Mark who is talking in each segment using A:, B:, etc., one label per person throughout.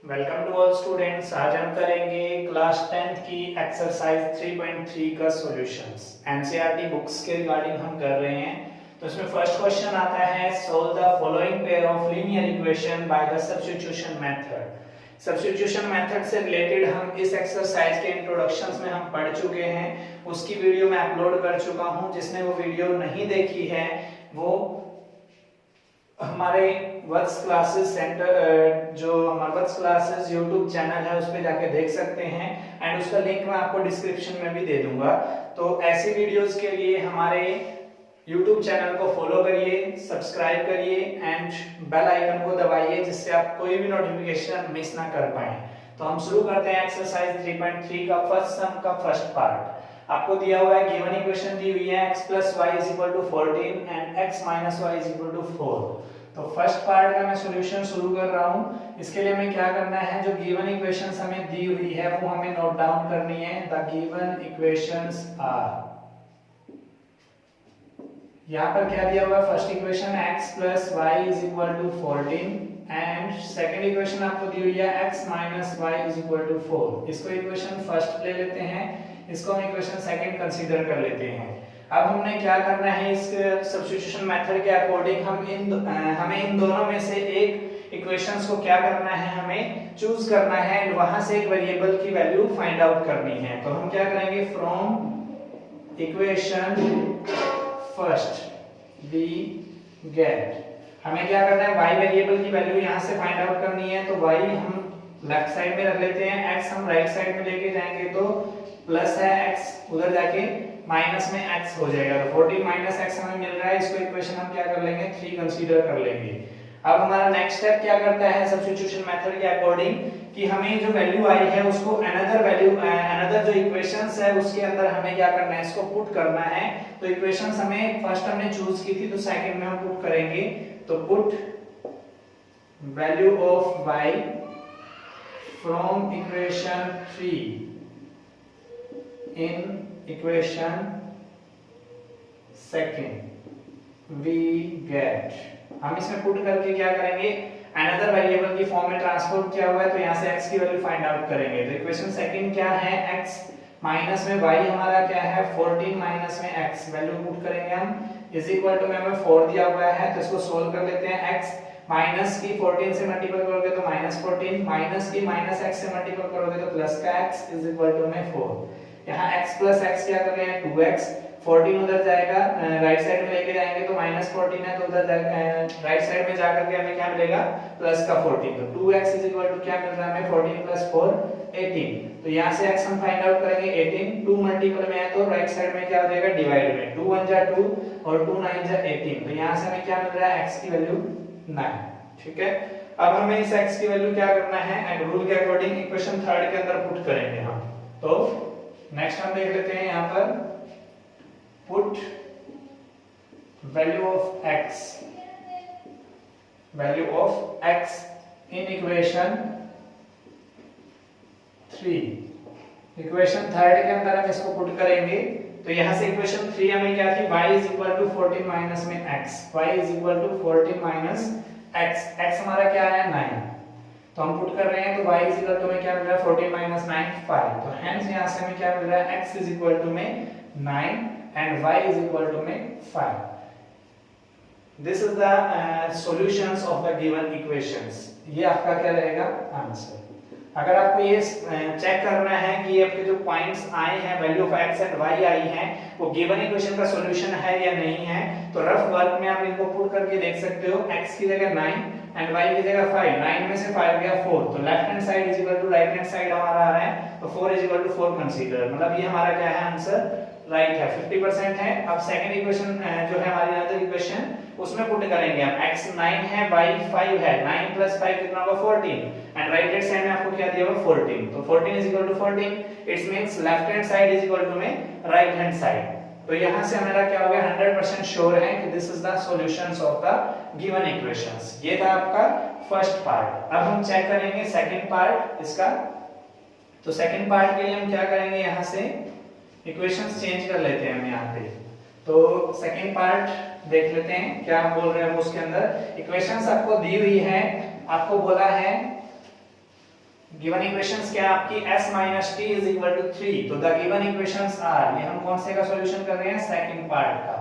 A: Welcome to all students. आज हम करेंगे क्लास 10th की एक्सरसाइज 3.3 का सॉल्यूशंस। एनसीईआरटी बुक्स के रिगार्डिंग हम कर रहे हैं। तो इसमें फर्स्ट क्वेश्चन आता है, solve the following pair of linear equation by the substitution method. Substitution method से रिलेटेड हम इस एक्सरसाइज के इंट्रोडक्शंस में हम पढ़ चुके हैं, उसकी वीडियो मैं अपलोड कर चुका हूं। जिसने वो वीडियो नहीं देखी है वो हमारे वत्स क्लासेस सेंटर जो हमारा वत्स क्लासेस यूट्यूब चैनल है उस पे जाके देख सकते हैं एंड उसका लिंक मैं आपको डिस्क्रिप्शन में भी दे दूंगा। तो ऐसी वीडियोस के लिए हमारे यूट्यूब चैनल को फॉलो करिए, सब्सक्राइब करिए एंड बेल आइकन को दबाइए जिससे आप कोई भी नोटिफिकेशन मिस ना कर पाएं। तो हम शुरू करते हैं एक्सरसाइज 3.3 का फर्स्ट सम का फर्स्ट पार्ट। आपको दिया हुआ है, गिवन इक्वेशन दी हुई है x + y = 14 and x - y = 4। तो फर्स्ट पार्ट का मैं सॉल्यूशन शुरू कर रहा हूं। इसके लिए हमें क्या करना है, जो गिवन इक्वेशंस हमें दी हुई है वो हमें नोट डाउन करनी है। द गिवन इक्वेशंस आर, यहां पर क्या दिया हुआ है, first equation x + y = 14 and second equation आपको दी हुई है x - y = 4। इसको इक्वेशन फर्स्ट ले लेते हैं, इसको हम इक्वेशन सेकंड कंसीडर कर लेते हैं। अब हमने क्या करना है, इस सब्स्टिट्यूशन मेथड के अकॉर्डिंग हमें इन दोनों में से एक इक्वेशंस को क्या करना है, हमें चूज करना है एंड वहां से एक वेरिएबल की वैल्यू फाइंड आउट करनी है। तो हम क्या करेंगे, from equation first we get, हमें क्या करना है, y वेरिएबल की वैल्यू यहां से फाइंड आउट करनी है। तो y हम लेफ्ट साइड में रख लेते हैं, x हम राइट साइड में लेके जाएंगे तो प्लस है x, उधर जाके माइनस में x हो जाएगा। तो 14 - x हमें मिल रहा है। इसको इक्वेशन हम क्या कर लेंगे, 3 कंसीडर कर लेंगे। अब हमारा नेक्स्ट स्टेप क्या करता है सब्स्टिट्यूशन मेथड के अकॉर्डिंग, कि हमें जो वैल्यू आई है उसको अनदर जो इक्वेशंस है उसके अंदर हमें क्या करना है, इसको पुट करना है। तो इक्वेशंस हमें फर्स्ट हमने चूज की थी तो सेकंड में हम पुट करेंगे। तो put value of y from equation 3 in equation second we get, हम इसमें पुट करके क्या करेंगे, अनदर वेरिएबल की फॉर्म में ट्रांसफॉर्म किया हुआ है तो यहां से x की वैल्यू फाइंड आउट करेंगे। तो इक्वेशन सेकंड क्या है, x माइनस में y हमारा क्या है 14 माइनस में x, वैल्यू पुट करेंगे हम इज इक्वल टू में हमें 4 दिया हुआ है। तो इसको सोल्व कर लेते हैं। x माइनस की 14 से मल्टीपल करोगे तो -14, माइनस की माइनस x से मल्टीपल करोगे तो प्लस का x इज इक्वल टू में 4। यहाँ x + x क्या कर रहे हैं, 2x, 14 उधर जाएगा, राइट साइड में लेके जाएंगे तो -14 है तो उधर राइट साइड में जाकर के हमें क्या मिलेगा, प्लस का 14। तो 2x इज इक्वल टू क्या मिल रहा है हमें, 14 + 4 18। तो यहाँ से x हम फाइंड आउट करेंगे 18, 2 मल्टीपल में है तो राइट साइड में क्या हो जाएगा, डिवाइड में 2 1 जा 2 और 2 9 जा 18। तो यहाँ से हमें क्या मिल रहा है, x की वैल्यू 9। ठीक है, अब हमें इस x की वैल्यू क्या करना है, एंड रूल के अकॉर्डिंग इक्वेशन थर्ड के अंदर पुट करेंगे हम। तो नेक्स्ट हम देख लेते हैं, यहां पर put value of x in equation 3। Equation third के अंदर हम इसको पुट करेंगे। तो यहां से इक्वेशन 3 हमें क्या थी, y = 14 माइनस में x, y = 14 minus x, x हमारा क्या है 9। तो हम पुट कर रहे हैं तो y इक्वल टू में क्या मिल रहा है 14 - 9 5। तो हेंस यहां से हमें क्या मिल रहा है, x इक्वल टू में 9 एंड y इक्वल टू में 5। This is the solutions of the given equations. ये आपका क्या रहेगा, आंसर। अगर आपको ये चेक करना है कि आपके जो पॉइंट्स आए हैं, value of x and y आई हैं, वो गिवन इक्वेशन का सॉल्यूशन है या नहीं है, तो रफ वर्क में आप इनको पुट करके देख सकते हो। x की जगह 9 एंड y की जगह 5, 9 में से 5 गया 4, तो left hand side is equal to right hand side हमारा आ रहा है, तो 4 इज इक्वल टू 4 कंसीडर, मतलब ये हमारा क्या है, आंसर राइट है, 50% है। अब सेकंड इक्वेशन जो है हमारी अदर इक्वेशन, उसमें पुट करेंगे हम, x 9 है y 5 है, 9 + 5 कितना होगा 14 एंड राइट हैंड साइड में आपको क्या दिया हुआ 14। तो 14 is equal to 14, it's means left hand side is equal to में राइट हैंड साइड। तो यहां से हमारा क्या हो गया, 100% श्योर है कि this is the solutions of the given equations. ये था आपका फर्स्ट पार्ट। अब हम चेक करेंगे सेकंड पार्ट इसका। तो सेकंड पार्ट के लिए हम क्या करेंगे, यहां से इक्वेशंस चेंज कर लेते हैं हम यहाँ पे। तो सेकंड पार्ट देख लेते हैं क्या बोल रहे हैं वो उसके अंदर। इक्वेशंस आपको दी हुई है, आपको बोला है गिवन इक्वेशंस क्या है आपकी s minus t is equal to 3, तो द गिवन इक्वेशंस आर, ये हम कौन से का सॉल्यूशन कर रहे हैं, सेकंड पार्ट का।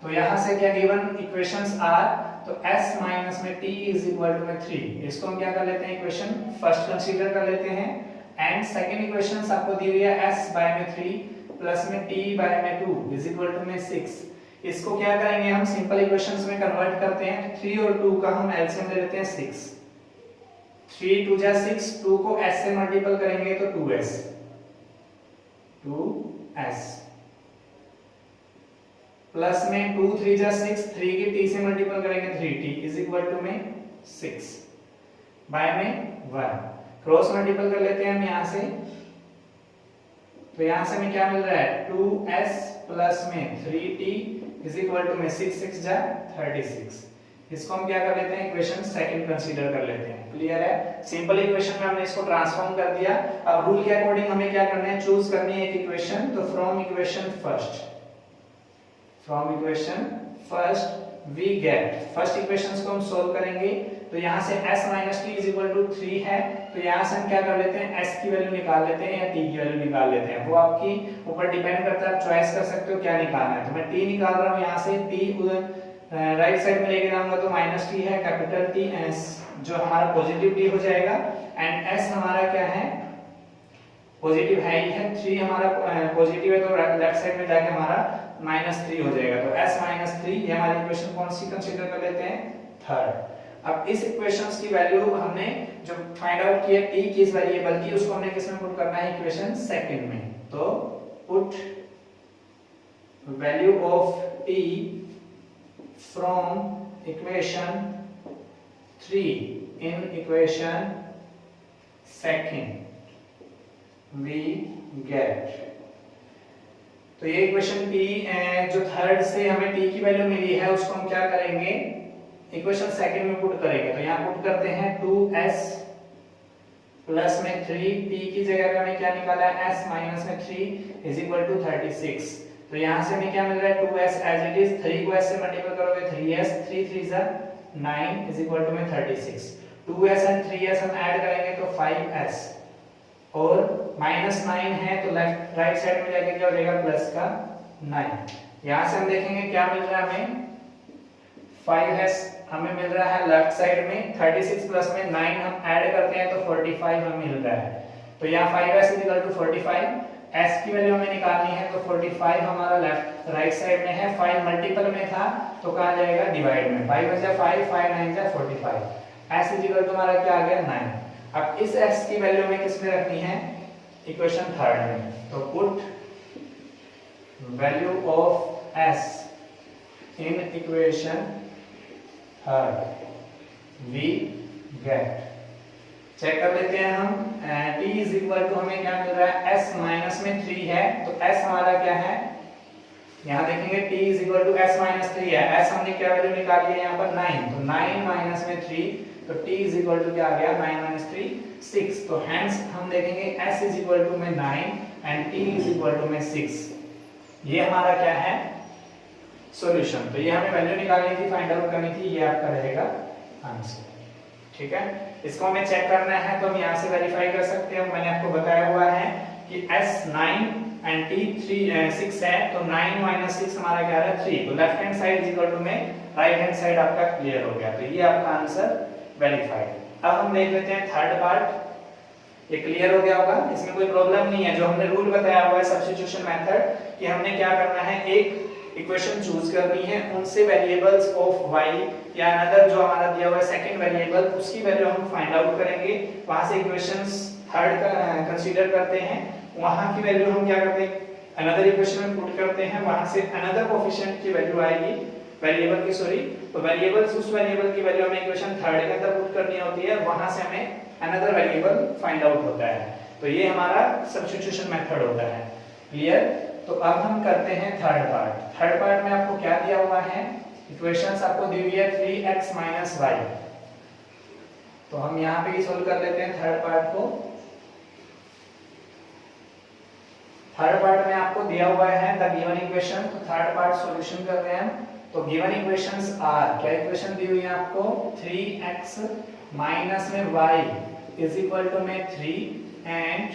A: तो यहां से क्या गिवन इक्वेशंस आर, तो s माइनस में t is equal to में 3, इसको हम क्या कर लेते हैं, इक्वेशन फर्स्ट कंसीडर कर लेते हैं। एंड सेकंड इक्वेशंस आपको दी हुई है s बाय में 3 प्लस में t बाय में 2 is equal to में 6। इसको क्या करेंगे हम, सिंपल इक्वेशंस में कन्वर्ट करते हैं। 3 और 2 का हम एलसीएम ले लेते हैं 6, 3 2 जा 6, 2 को s से मल्टीपल करेंगे तो 2s प्लस में 2 3 जा 6, 3 की t से मल्टीपल करेंगे 3t इज इक्वल टू में 6 बाय में 1, क्रॉस मल्टीपल कर लेते हैं हम यहां से। तो यहां से हमें क्या मिल रहा है, 2s प्लस में 3t इज इक्वल टू में 6 6 जा 36। इसको हम क्या कर लेते हैं, इक्वेशन सेकंड कंसीडर कर लेते हैं। क्लियर है, सिंपल इक्वेशन में हमने इसको ट्रांसफॉर्म कर दिया। अब रूल के अकॉर्डिंग हमें क्या करना है, चूज करनी है एक इक्वेशन। तो from equation first we get, first equations को हम सोल्व करेंगे। तो यहां से s t is equal to 3 है, तो यहां से हम क्या कर लेते हैं, s की वैल्यू निकाल लेते हैं या t की वैल्यू निकाल लेते हैं, वो आपकी ऊपर डिपेंड करता है, आप चॉइस कर सकते हो क्या निकालना है। तो मैं t निकाल रहा हूं, यहां से t उधर राइट साइड में लेके जाऊंगा तो -t है, कैपिटल T s जो हमारा पॉजिटिव t हो जाएगा, एंड s हमारा क्या है, पॉजिटिव है ही है, 3 हमारा पॉजिटिव है तो लेफ्ट साइड में जाके हमारा -3 हो जाएगा। तो s - 3 ये हमारी इक्वेशन कौन सी कंसीडर कर लेते हैं, थर्ड। अब इस इक्वेशंस की वैल्यू हमने जो फाइंड आउट की है t किस वेरिएबल की, उसको हमने किस में पुट करना है, इक्वेशन सेकंड में। तो put value of t from equation 3 in equation second we get, तो ये इक्वेशन t जो थर्ड से हमें t की वैल्यू मिली है उसको हम क्या करेंगे, इक्वेशन सेकंड में पुट करेंगे। तो यहाँ पुट करते हैं 2s प्लस में 3, t की जगह पे हमें क्या निकाला है, s माइनस में 3 इज इक्वल टू 36। तो यहां से हमें क्या मिल रहा है, 2s एज इट इज, 3 को s से मल्टीपल करोगे 3s, 3 3 जा 9 इज इक्वल टू में 36। 2s एंड 3s हम ऐड करेंगे तो 5s, और -9 है तो लेफ्ट राइट साइड में जाके क्या हो जाएगा, प्लस का 9। यहां से हम देखेंगे क्या मिल रहा है हमें, 5s हमें मिल रहा है लेफ्ट साइड में, 36 प्लस में 9 हम ऐड करते हैं तो 45 हमें मिल रहा है। तो यहाँ 5s is equal to 45, s की वैल्यू हमें निकालनी है तो 45 हमारा लेफ्ट राइट साइड में है, 5 मल्टीपल में था तो कहां जाएगा, डिवाइड में, 5 बचा 5, 5 9 जा 45, s इज इक्वल टू हमारा क्या आ गया 9। अब इस s की वैल्यू हमें किस में रखनी है, इक्वेशन थर्ड में। तो put value of s in equation third we get, check कर लेते हैं हम, t इज इक्वल टू हमें क्या मिल रहा है, s माइनस में 3 है, तो s हमारा क्या है, यहाँ देखेंगे t is equal to s minus 3 है, s हमने क्या वैल्यू निकाली है यहाँ पर 9, तो 9 माइनस में 3, तो t इज इक्वल टू क्या आ गया, 9 माइनस 3 6। तो हेंस हम देखेंगे s इज इक्वल टू में 9 and t is equal to में 6, ये हमारा क्या है, सॉल्यूशन। तो ये हमें वैल्यू निकालनी थी, फाइंड आउट करनी थी, ये आपका रहेगा आंसर। ठीक है, इसको हमें चेक करना है तो हम यहाँ से वेरीफाई कर सकते हैं। मैंने आपको बताया हुआ है कि s 9 एंड t 6 है, तो 9 माइनस 6 हमारा क्या है 3, तो left hand side is equal to में राइट हैंड साइड आपका क्लियर हो गया। तो ये आपका आंसर वेरीफाइड। अब हम देख लेते हैं थर्ड पार्ट, ये क्लियर हो गया होगा, इसमें कोई प्रॉब्लम नहीं है। जो हमने रूल बताया हुआ है सब्स्टिट्यूशन मेथड कि हमने क्या करना है, एक इक्वेशन चूज करनी है, उनसे वेरिएबल्स ऑफ y या अनदर जो हमारा दिया हुआ है सेकंड वेरिएबल, उसकी वैल्यू हम फाइंड आउट करेंगे। वहां से इक्वेशंस थर्ड का कंसीडर करते हैं, वहां की वैल्यू हम क्या करते हैं, अनदर इक्वेशन में पुट करते हैं, वहां से अनदर कोएफिशिएंट की वैल्यू आएगी, वेरिएबल की सॉरी, तो वेरिएबल्स उस वेरिएबल की वैल्यू हमें इक्वेशन थर्ड के अंदर पुट करनी होती है, वहां से हमें अनदर वेरिएबल फाइंड आउट होता है। तो ये हमारा सब्स्टिट्यूशन मेथड होता है। क्लियर? तो अब हम करते हैं थर्ड पार्ट। थर्ड पार्ट में आपको क्या दिया हुआ है, इक्वेशंस आपको दी हुई है 3x - y, तो हम यहाँ पे ही सोल्व कर लेते हैं थर्ड पार्ट को। थर्ड पार्ट में आपको दिया हुआ है द गिवन इक्वेशन, तो थर्ड पार्ट सॉल्यूशन कर रहे हैं। तो गिवन इक्वेशंस आर, क्या इक्वेशन दी हुई है आपको, 3x - में y इज इक्वल टू में 3 एंड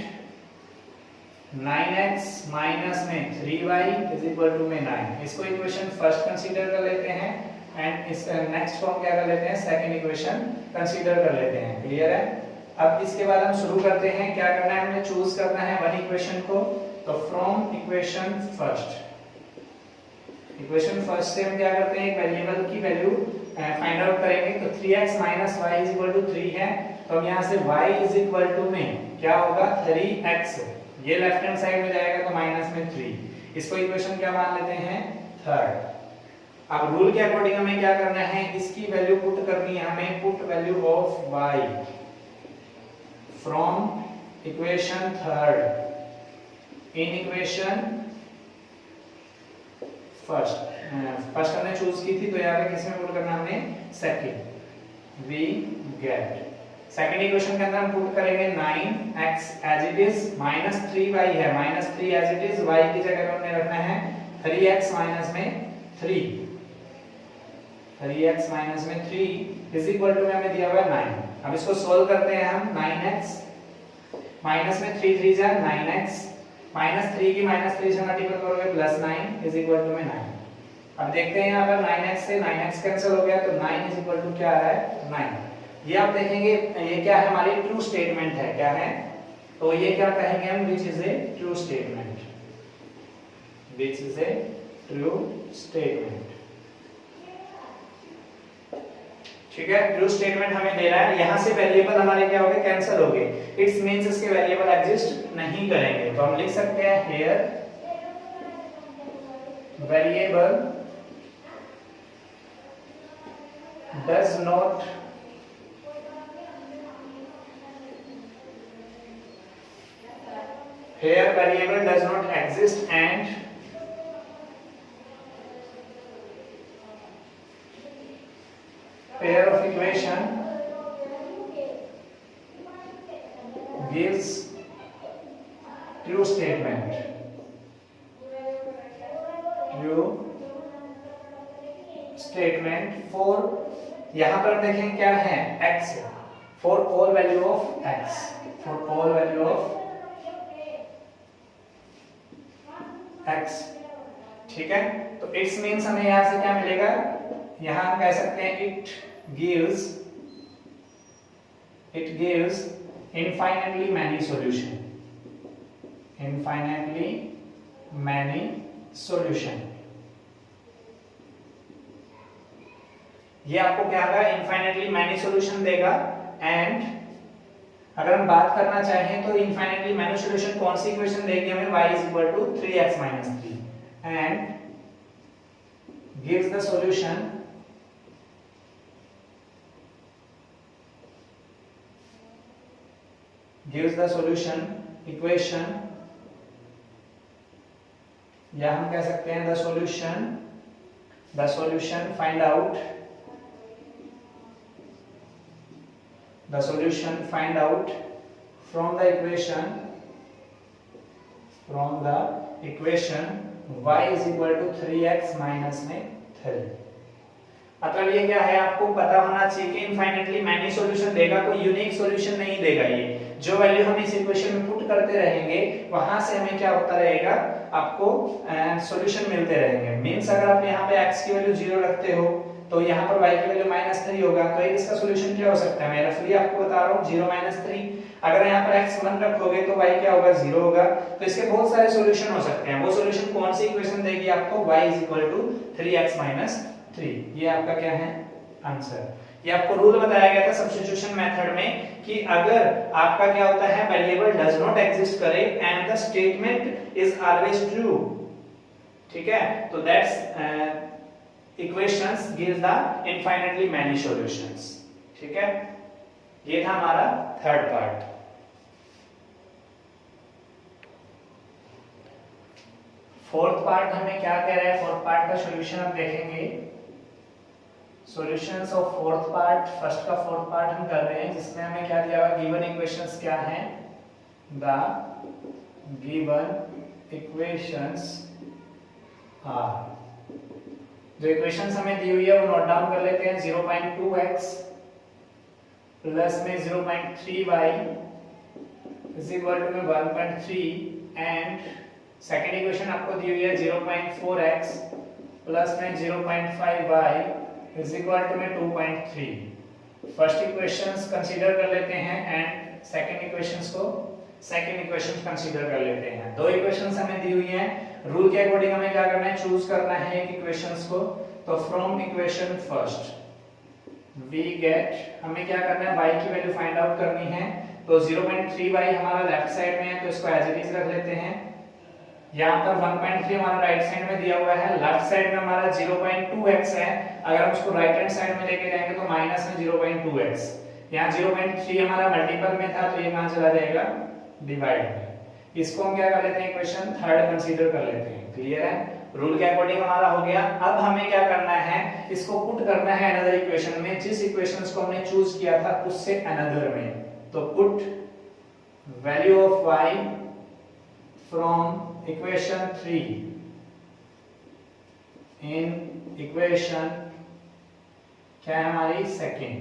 A: 9x माइनस में 3y इज इक्वल टू में 9। इसको इक्वेशन फर्स्ट कंसीडर कर लेते हैं एंड इस नेक्स्ट फॉर्म क्या कर लेते हैं, सेकंड इक्वेशन कंसीडर कर लेते हैं। क्लियर है? अब इसके बाद हम शुरू करते हैं। क्या करना है, हमें चूज करना है वन इक्वेशन को। तो फ्रॉम इक्वेशन फर्स्ट से हम क्या करते हैं, एक वेरिएबल की वैल्यू फाइंड आउट करेंगे। तो 3x minus y is equal to 3 है, तो हम यहाँ से y इज इक्वल टू में क्या होगा 3x, ये लेफ्ट हैंड साइड में जाएगा तो माइनस में 3। इसको इक्वेशन क्या मान लेते हैं, थर्ड। अब रूल के अकॉर्डिंग हमें क्या करना है, इसकी वैल्यू पुट करनी है हमें, put value of y from equation third in equation first हमने चूज की थी, तो यहाँ पे किसमें पुट करना हमने, second. We get second equation के अंदर हम पुट करेंगे 9x as it is minus 3y है, minus 3 as it is, y की जगह पे हमने रखना है 3x माइनस में 3 इज इक्वल टू में हमें दिया हुआ है 9। अब इसको सोल्व करते हैं हम। 9x माइनस में 3 3 जा 9x, माइनस 3 की माइनस 3 से मल्टीपल करोगे प्लस 9 इज इक्वल टू में 9। अब देखते हैं यहाँ पर 9x से 9x कैंसिल हो गया, तो 9 इज इक्वल टू क्या आ रहा है, 9। ये आप देखेंगे ये क्या है, हमारी ट्रू स्टेटमेंट है। क्या है, तो ये क्या कहेंगे हम, which is a true statement, which is a true statement. ठीक है, ट्रू स्टेटमेंट हमें दे रहा है। यहां से वेरिएबल हमारे क्या हो गए, कैंसिल हो गए। इट्स मींस इसके वेरिएबल एग्जिस्ट नहीं करेंगे, तो हम लिख सकते हैं here variable does not here variable does not exist and pair of equation gives true statement for, यहां पर देखें क्या है, x, for all value of x, x। ठीक है, तो इट्स मींस हमें यहां से क्या मिलेगा, यहां हम कह सकते हैं it gives infinitely many solution। ये आपको क्या होगा, infinitely many solution देगा। एंड अगर हम बात करना चाहें तो infinitely many solution कौन सी इक्वेशन देगी हमें, y is equal to 3x minus 3 and gives the solution equation, या हम कह सकते हैं the solution find out from the equation y is equal to 3x minus में 3। मतलब ये क्या है, आपको पता होना चाहिए कि इनफाइनाइटली मैनी सॉल्यूशन देगा, कोई यूनिक सॉल्यूशन नहीं देगा। ये जो वैल्यू हम इस इक्वेशन में पुट करते रहेंगे वहां से हमें क्या होता रहेगा, आपको सॉल्यूशन मिलते रहेंगे। मींस अगर आप यहाँ पे x की वैल्यू 0 रखते हो तो यहाँ पर y की वैल्यू -3 होगा, तो एक इसका सॉल्यूशन क्या हो सकता है, मैं रफली आपको बता रहा हूँ 0 -3। अगर यहाँ पर x 1 रखोगे तो y क्या होगा, 0 होगा। तो इसके बहुत सारे सॉल्यूशन हो सकते हैं। वो सॉल्यूशन कौन सी इक्वेशन देगी आपको, y = 3x - 3। ये आपका क्या है, आंसर। ये आपको रूल बताया गया था सब्स्टिट्यूशन मेथड में कि अगर आपका क्या होता है, वेरिएबल डज नॉट एग्जिस्ट करे and the statement is always true. ठीक है, तो that's equations gives the infinitely many solutions. ठीक है, ये था हमारा थर्ड पार्ट। फोर्थ पार्ट हमें क्या कह रहा है, फोर्थ पार्ट का सॉल्यूशन हम देखेंगे। Solutions of fourth part, first का फोर्थ पार्ट हम कर रहे हैं जिसमें हमें क्या दिया हुआ, गिवन इक्वेशंस क्या हैं, द गिवन इक्वेशंस आर। जो इक्वेशंस हमें दी हुई है वो नोट डाउन कर लेते हैं। 0.2x प्लस में 0.3y इज इक्वल टू में 1.3 एंड सेकेंड इक्वेशन आपको दी हुई है 0.4x प्लस में 0.5y इज इक्वल टू में 2.3। फर्स्ट इक्वेशंस कंसीडर कर लेते हैं एंड सेकेंड इक्वेशन कंसीडर कर लेते हैं। दो इक्वेशंस हमें दी हुई हैं, रूल के अकॉर्डिंग हमें क्या करना है, चूज करना है एक इक्वेशंस को। तो from equation first we get, हमें क्या करना है, y की वैल्यू फाइंड आउट करनी है। तो 0.3y हमारा लेफ्ट साइड में है तो इसको एज इट इज रख लेते हैं। यहाँ पर 1.3 हमारा राइट साइड में दिया हुआ है, लेफ्ट साइड में हमारा 0.2x है। अगर हम उसको राइट हैंड साइड में लेके जाएंगे तो माइनस में 0.2x। यहाँ 0.3 हमारा मल्टीपल में था तो ये कहां चला जाएगा, डिवाइड में। इसको हम क्या कर लेते हैं, इक्वेशन थर्ड कंसीडर कर लेते हैं। क्लियर है, रूल के अकॉर्डिंग हमारा हो गया। अब हमें क्या करना है, इसको पुट करना है अनदर इक्वेशन में, जिस इक्वेशंस को हमने चूज किया था उससे अनदर में। तो put value of y from equation 3 in equation क्या है हमारी सेकंड।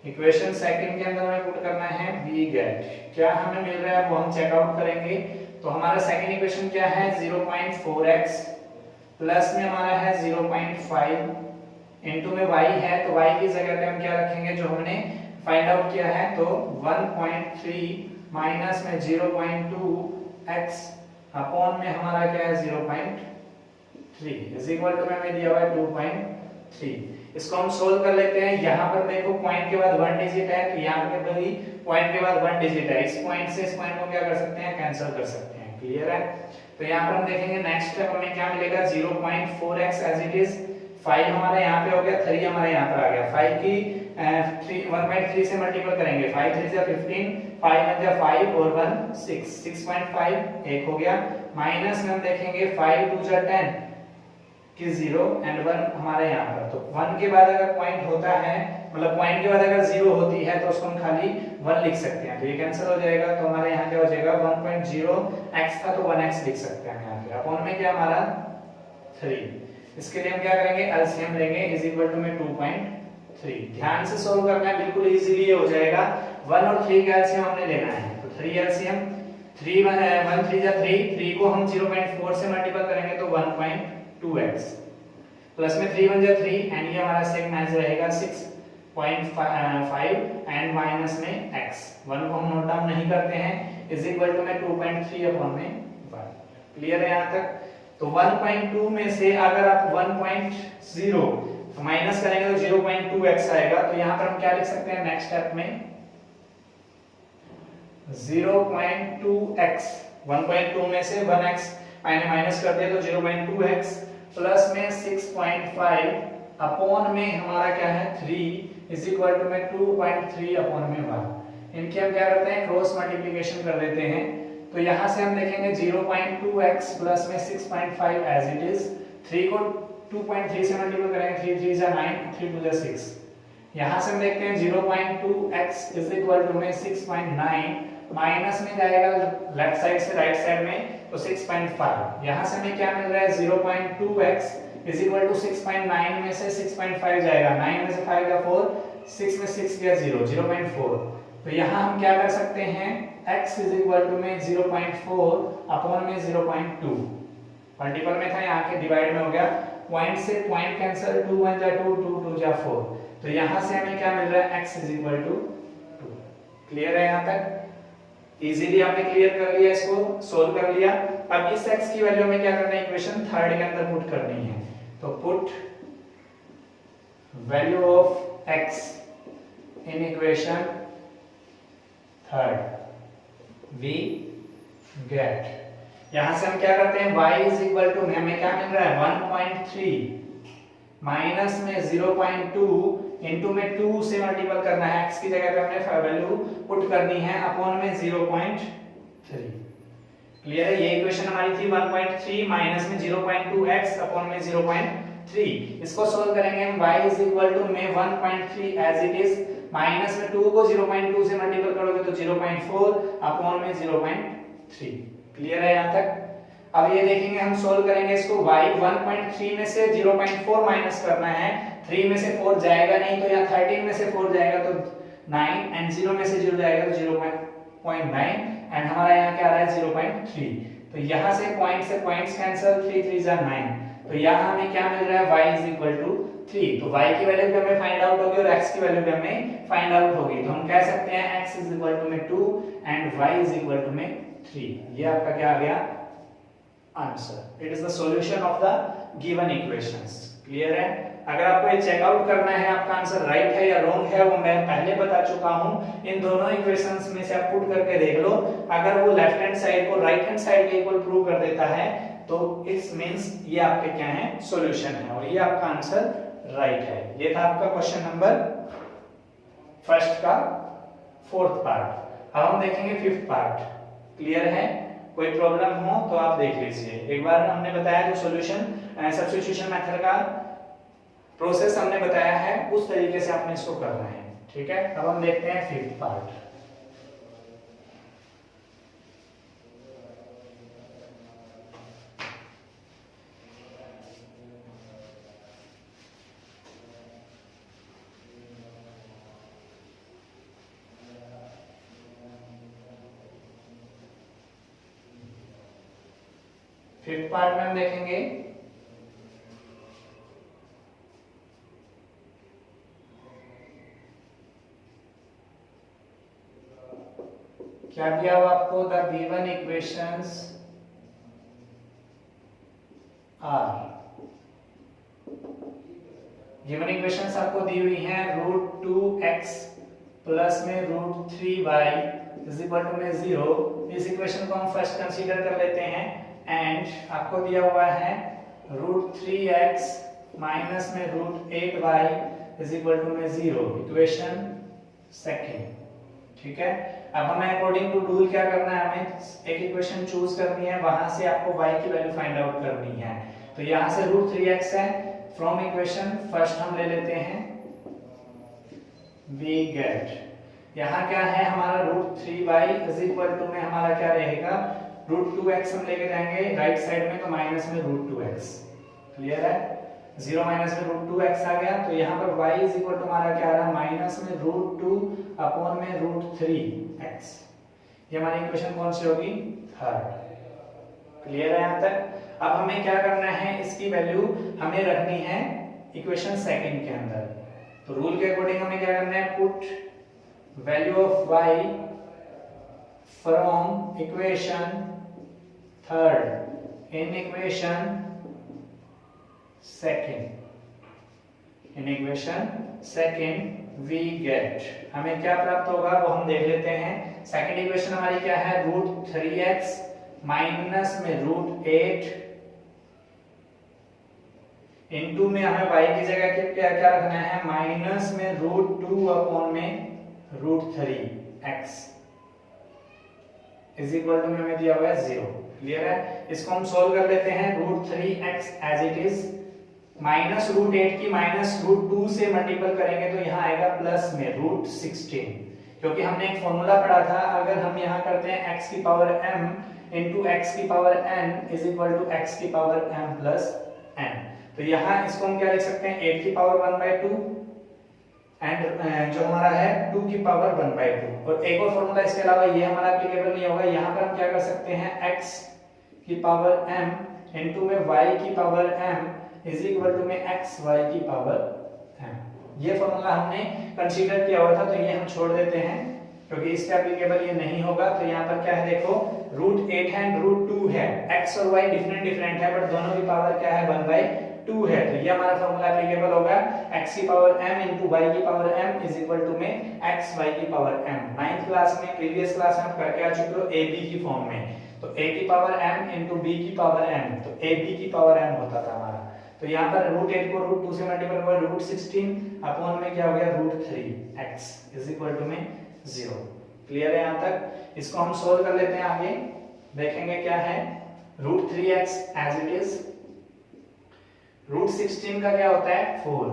A: इक्वेशन सेकंड के अंदर हमें पुट करना है वी गेट, क्या हमें मिल रहा है वो हम चेकआउट करेंगे। तो हमारा सेकंड इक्वेशन क्या है, 0.4x प्लस में हमारा है 0.5 इनटू में y है, तो y की जगह पे हम क्या रखेंगे जो हमने फाइंड आउट किया है। तो 1.3 माइनस में 0.2x अपॉन में हमारा क्या है 0.3 इज इक्वल टू में हमें दिया हुआ है 2.3। इसको हम सोल्व कर लेते हैं। यहाँ पर देखो पॉइंट के बाद 1 डिजिट है तो यहाँ पे भी पॉइंट के बाद 1 डिजिट है, इस पॉइंट से इस पॉइंट को क्या कर सकते हैं, कैंसिल कर सकते हैं। क्लियर है, तो यहाँ पर हम देखेंगे नेक्स्ट स्टेप हमें क्या मिलेगा, 0.4x एज इट इज, 5 हमारा यहाँ पे हो गया, 3 हमारे यहाँ पर आ गया। 5 की 1/3 से मल्टीपल करेंगे, 5 3 जा 15, 5 1 जा 5 और 1 6, 6.5 एक हो गया। माइनस में हम देखेंगे 5 2 जा 10 कि 0 एंड 1 हमारे यहाँ पर। तो 1 के बाद अगर पॉइंट होता है, मतलब पॉइंट के बाद अगर 0 होती है तो उसको हम खाली 1 लिख सकते हैं, तो ये कैंसिल हो जाएगा। तो हमारे यहाँ क्या हो जाएगा, 1.0x था तो 1x लिख सकते हैं यहाँ पे। अपॉन में क्या हमारा 3, इसके लिए हम क्या करेंगे, एलसीएम लेंगे इज इक्वल टू में 2.3। ध्यान से सोल्व करना है, बिल्कुल इजीली हो जाएगा। 1 और 3 का एलसीएम हमने लेना है, तो 3 एलसीएम 3 1 3 जा 3 को हम 0.4 से मल्टीपल करेंगे तो 1.2x प्लस में 3 1 जा 3 एंड ये हमारा सेम एज रहेगा 6.5 एंड माइनस में x, 1 को हम नोट डाउन नहीं करते हैं, इज इक्वल टू में 2.3 अपॉन में 1। क्लियर है यहाँ तक। तो 1.2 में से अगर आप 1.0 माइनस करेंगे तो 0.2x आएगा। तो यहाँ पर हम क्या लिख सकते हैं नेक्स्ट स्टेप में, 0.2x, 1.2 में से 1x मैंने माइनस कर दिया तो 0.2x प्लस में 6.5 अपॉन में हमारा क्या है 3 इज इक्वल टू में 2.3 अपॉन में 1। इनके हम क्या करते हैं, क्रॉस मल्टीप्लिकेशन कर देते हैं। तो यहाँ से हम देखेंगे 0.2x प्लस में 6.5 एज इट इज, 3 को 2.3 से मल्टीप्लाई करेंगे, 3 3 जा 9, 3 2 जा 6। यहाँ से हम देखते हैं 0.2x इज इक्वल टू में 6.9 माइनस में जाएगा लेफ्ट साइड से राइट साइड में तो 6.5। यहाँ से हमें क्या मिल रहा है, 0.2x इज इक्वल टू 6.9 में से 6.5 जाएगा, 9 में से 5 का 4, 6 में 6 गया 0, 0.4। तो यहाँ हम क्या कर सकते हैं, x इज इक्वल टू में 0.4 अपॉन में 0.2, मल्टीपल में था यहाँ के डिवाइड में हो गया, पॉइंट से पॉइंट कैंसिल, 2 1 जा 2, 2 2 जा 4। तो यहाँ से हमें क्या मिल रहा है, x is equal to 2। Clear है यहाँ तक, इजीली आपने क्लियर कर लिया, इसको सोल्व कर लिया। अब इस x की वैल्यू में क्या करना है, इक्वेशन थर्ड के अंदर पुट करनी है। तो put value of x in equation third we get, यहां से हम क्या करते हैं, y इज इक्वल टू हमें क्या मिल रहा है 1.3 माइनस में 0.2 इनटू में 2 से मल्टीपल करना है, x की जगह पे हमने वैल्यू पुट करनी है अपॉन में 0.3। क्लियर है, ये इक्वेशन हमारी थी 1.3 माइनस में 0.2x अपॉन में 0.3। इसको सोल्व करेंगे हम, y इज इक्वल टू में 1.3 एज इट इज, माइनस में 2 को 0.2 से मल्टीपल करोगे तो 0.4 अपॉन में 0.3। क्लियर है यहाँ तक। अब ये देखेंगे हम सोल्व करेंगे इसको, y 1.3 में से 0.4 माइनस करना है, 3 में से 4 जाएगा नहीं तो यहाँ 13 में से 4 जाएगा तो 9 एंड 0 में से 0 जाएगा तो 0.9 एंड हमारा यहाँ क्या आ रहा है 0.3। तो यहाँ से पॉइंट्स कैंसिल, 3 3 जा 9, तो यहाँ हमें क्या मिल रहा है y इज इक्वल टू 3। तो y की वैल्यू भी हमें फाइंड आउट होगी और x की वैल्यू भी हमें फाइंड आउट होगी। तो हम कह सकते हैं x इज इक्वल टू में 2 and y is equal to में 3। ये आपका क्या आ गया answer. It is the solution of the given equations. Clear है? अगर आपको ये चेकआउट करना है आपका आंसर राइट है या रॉन्ग है, वो मैं पहले बता चुका हूं। इन दोनों इक्वेशंस में से आप पुट करके देख लो, अगर वो लेफ्ट हैंड साइड को राइट हैंड साइड के इक्वल प्रूव कर देता है तो इट्स मींस ये आपके क्या है सॉल्यूशन है और ये आपका आंसर राइट है। ये था आपका क्वेश्चन नंबर फर्स्ट का फोर्थ पार्ट। अब हम देखेंगे फिफ्थ पार्ट। क्लियर है? कोई प्रॉब्लम हो तो आप देख लीजिए। एक बार हमने बताया जो सॉल्यूशन सब्स्टिट्यूशन मेथड का प्रोसेस हमने बताया है उस तरीके से आपने इसको करना है। ठीक है? अब हम देखते हैं फिफ्थ पार्ट। फिफ्थ पार्ट में हम देखेंगे क्या दिया हुआ आपको, the given equations are. Given equations आपको दी हुई हैं √2x प्लस में √3y इज इक्वल टू में 0। इस इक्वेशन को हम फर्स्ट कंसीडर कर लेते हैं एंड आपको दिया हुआ है √3x माइनस में √8y इज इक्वल टू में 0। Equation second. ठीक है? अब हमें अकॉर्डिंग टू रूल क्या करना है, हमें एक इक्वेशन चूज करनी है, वहां से आपको y की वैल्यू फाइंड आउट करनी है। तो यहां से √3x है, फ्रॉम इक्वेशन फर्स्ट हम ले लेते हैं वी गेट, यहाँ क्या है हमारा √3y इज इक्वल टू में हमारा क्या रहेगा √2x हम लेके जाएंगे राइट साइड में तो माइनस में √2x। क्लियर है? 0 माइनस में √2x आ गया तो यहाँ पर y इज इक्वल टू हमारा क्या आ रहा है माइनस में √2 अपॉन में √3x। ये हमारी इक्वेशन कौन सी होगी? थर्ड। क्लियर है यहाँ तक? अब हमें क्या करना है, इसकी वैल्यू हमें रखनी है इक्वेशन सेकंड के अंदर। तो रूल के अकॉर्डिंग हमें क्या करना है, put value of y from equation third in equation second. In equation second we get, हमें क्या प्राप्त होगा वो हम देख लेते हैं। सेकंड इक्वेशन हमारी क्या है, √3x माइनस में √8 इनटू में हमें y की जगह के क्या क्या रखना है माइनस में √2 अपॉन में √3x इज इक्वल टू में हमें दिया हुआ है 0। क्लियर है? इसको हम सॉल्व कर लेते हैं। √3x as it is minus √8 की माइनस √2 से मल्टीपल करेंगे तो यहाँ आएगा प्लस में √16, क्योंकि हमने एक फॉर्मूला पढ़ा था, अगर हम यहाँ करते हैं x की पावर m इंटू x की power n is equal to x की पावर m प्लस n। तो यहाँ इसको हम क्या लिख सकते हैं 8 की पावर 1/2 एंड जो हमारा है 2 की पावर 1/2। और एक और फॉर्मूला इसके अलावा ये हमारा एप्लीकेबल नहीं होगा। यहाँ पर हम क्या कर सकते हैं x की पावर m इंटू में y की power m is equal to में xy की पावर m। ये फॉर्मूला हमने कंसीडर किया हुआ था तो ये हम छोड़ देते हैं क्योंकि इसके एप्लीकेबल ये नहीं होगा। तो यहाँ पर क्या है देखो √8 है √2 है, x और y डिफरेंट है बट दोनों की पावर क्या है 1/2 है। तो ये हमारा फॉर्मूला एप्लीकेबल होगा x की पावर m इंटू y की power m is equal to में xy की पावर m। 9th क्लास में प्रीवियस क्लास में आप करके आ चुके हो ab की फॉर्म में, तो a की पावर m इंटू b की पावर m, तो ab की पावर m होता था हमारा। तो यहाँ पर √8 को √2 से मल्टीपल हुआ √16 अपॉन में क्या हो गया √3x इज इक्वल टू में 0। क्लियर है यहाँ तक? इसको हम सोल्व कर लेते हैं, आगे देखेंगे क्या है। √3x एज इट इज, √16 का क्या होता है 4,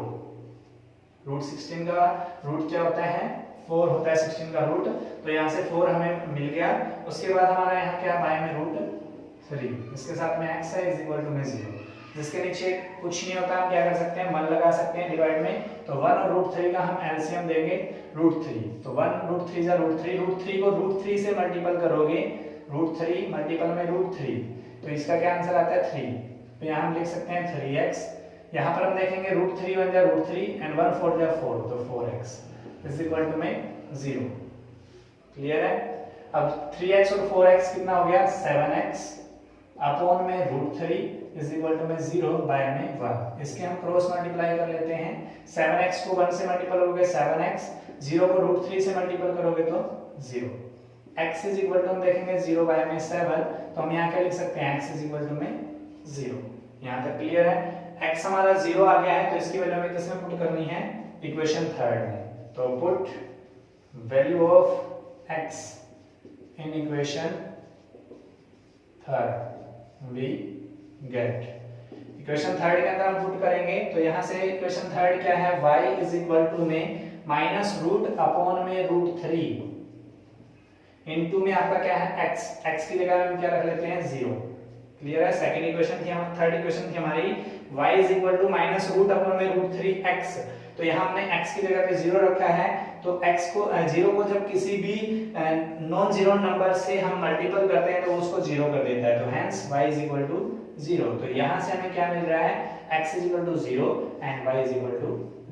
A: √16 का रूट क्या होता है 4 होता है 16 का रूट, तो यहाँ से 4 हमें मिल गया। उसके बाद हमारा यहाँ क्या बाय में √3, इसके साथ में x है इज इक्वल टू में 0। जिसके नीचे कुछ नहीं होता, हम क्या कर सकते हैं, 1 लगा सकते हैं डिवाइड में। तो 1 और √3 का हम एलसीएम देंगे √3। तो 1 √3 जा √3, √3 को √3 से मल्टीपल करोगे, √3 मल्टीपल में √3, तो इसका क्या आंसर आता है 3। तो यहाँ हम लिख सकते हैं 3x। यहाँ पर हम देखेंगे √3 1 जा √3 एंड 1 4 जा 4, तो 4x इज इक्वल टू में 0। क्लियर है। अब 3x और 4x कितना हो गया, 7x अपॉन में √3 इज इक्वल टू में 0 बाय में 1। इसके हम क्रॉस मल्टीप्लाई कर लेते हैं। 7x को 1 से मल्टीपल करोगे 7x, 0 को √3 से मल्टीपल करोगे तो 0। x इज इक्वल टू हम देखेंगे 0 बाय में 7, तो हम यहाँ क्या लिख सकते हैं, x इज इक्वल टू में 0। यहाँ तक क्लियर है। x हमारा 0 आ गया है, तो इसकी वैल्यू हमें किसमें पुट करनी है, इक्वेशन 3 में। तो put value of x in equation 3 we get. Equation 3 के अंदर हम पुट करेंगे, तो यहाँ से इक्वेशन 3 क्या है, y इज इक्वल टू में माइनस रूट अपॉन में √3 इनटू में आपका क्या है x, x की जगह हम क्या रख लेते हैं 0। क्लियर है। सेकंड इक्वेशन थी हमारी, थर्ड इक्वेशन थी हमारी y is equal to minus root upon में √3x। तो यहाँ हमने x की जगह पे 0 रखा है, तो x को 0 को जब किसी भी नॉन जीरो नंबर से हम मल्टीपल करते हैं तो उसको 0 कर देता है, तो hence y is equal to 0। तो यहाँ से हमें क्या मिल रहा है, x is equal to 0 and y is equal to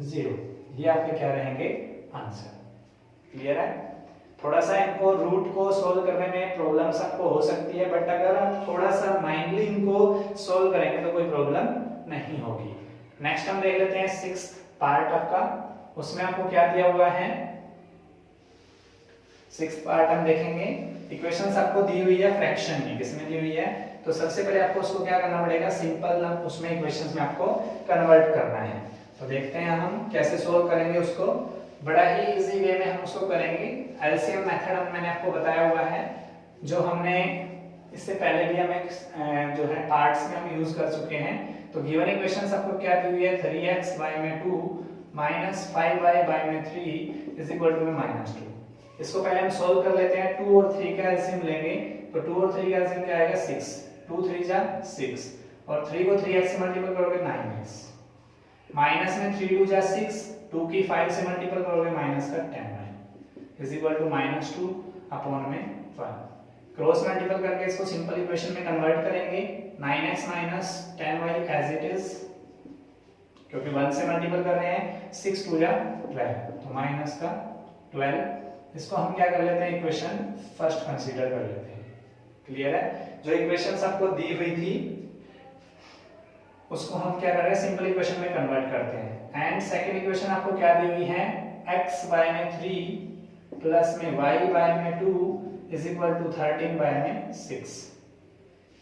A: 0। ये आपके क्या रहेंगे आंसर। क्लियर है। थोड़ा सा इनको रूट को सोल्व करने में प्रॉब्लम्स आपको हो सकती है, बट अगर हम थोड़ा सा माइंडली इनको सोल्व करेंगे तो कोई प्रॉब्लम नहीं होगी। नेक्स्ट हम देख लेते हैं 6th पार्ट आपका, उसमें आपको क्या दिया हुआ है। 6th पार्ट हम देखेंगे, इक्वेशंस आपको दी हुई है फ्रैक्शन में, किसमें दी हुई है, तो सबसे पहले आपको उसको क्या करना पड़ेगा, सिंपल उसमें इक्वेशंस में आपको कन्वर्ट करना है। तो देखते हैं हम कैसे सोल्व करेंगे उसको। बड़ा ही इजी वे में हम उसको करेंगे। एलसीएम मेथड मैंने आपको बताया हुआ है, जो हमने इससे पहले भी हम एक जो है पार्ट्स में हम यूज कर चुके हैं। तो गिवन इक्वेशंस आपको क्या दी हुई है, 3x बाय में 2 माइनस 5y बाय में 3 इज इक्वल टू में -2। इसको पहले हम सोल्व कर लेते हैं। 2 और 3 का एलसीएम लेंगे, तो 2 और 3 का एलसीएम क्या आएगा 6, 2 3 जा 6 और 3 को 3x से मल्टीपल करोगे 9x, माइनस में 3 2 जा 6, 2 की 5 से मल्टीपल करोगे माइनस का 10 इज इक्वल टू -2 अपॉन में 1। क्रॉस मल्टीपल करके इसको सिंपल इक्वेशन में कन्वर्ट करेंगे। 9x minus 10y as it is, क्योंकि 1 से मल्टीपल कर रहे हैं, 6 2 जा 12, तो माइनस का 12। इसको हम क्या कर लेते हैं, इक्वेशन फर्स्ट कंसीडर कर लेते हैं। क्लियर है। जो इक्वेशंस आपको दी हुई थी उसको हम क्या कर रहे हैं, सिंपल इक्वेशन में कन्वर्ट करते हैं। एंड सेकंड इक्वेशन आपको क्या दी हुई है, x बाय में 3 प्लस में y बाय में 2 इज इक्वल टू 13 बाय में 6।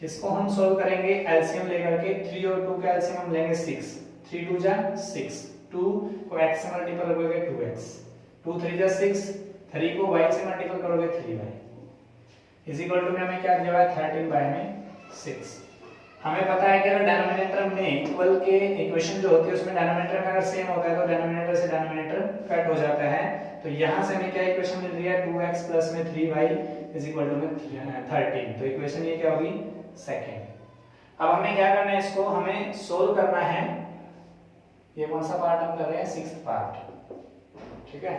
A: इसको हम सोल्व करेंगे एलसीएम लेकर के। 3 और 2 का एलसीएम हम लेंगे 6, 3 2 जा 6, 2 को x से मल्टीपल करोगे 2x, 2 3 जा 6, 3 को y से मल्टीपल करोगे 3y इज इक्वल टू में हमें क्या दिया हुआ है 13 बाय में 6। हमें पता है कि अगर डिनोमिनेटर में इक्वल के इक्वेशन जो होती है उसमें डिनोमिनेटर में अगर सेम होता है तो डिनोमिनेटर से डिनोमिनेटर कट हो जाता है। तो यहाँ से हमें क्या इक्वेशन मिल रही है, 2x प्लस में 3y इज इक्वल टू में 13। तो इक्वेशन ये क्या होगी सेकंड। अब हमें क्या करना है, इसको हमें सोल्व करना है। ये कौन सा पार्ट हम कर रहे हैं, 6th पार्ट। ठीक है।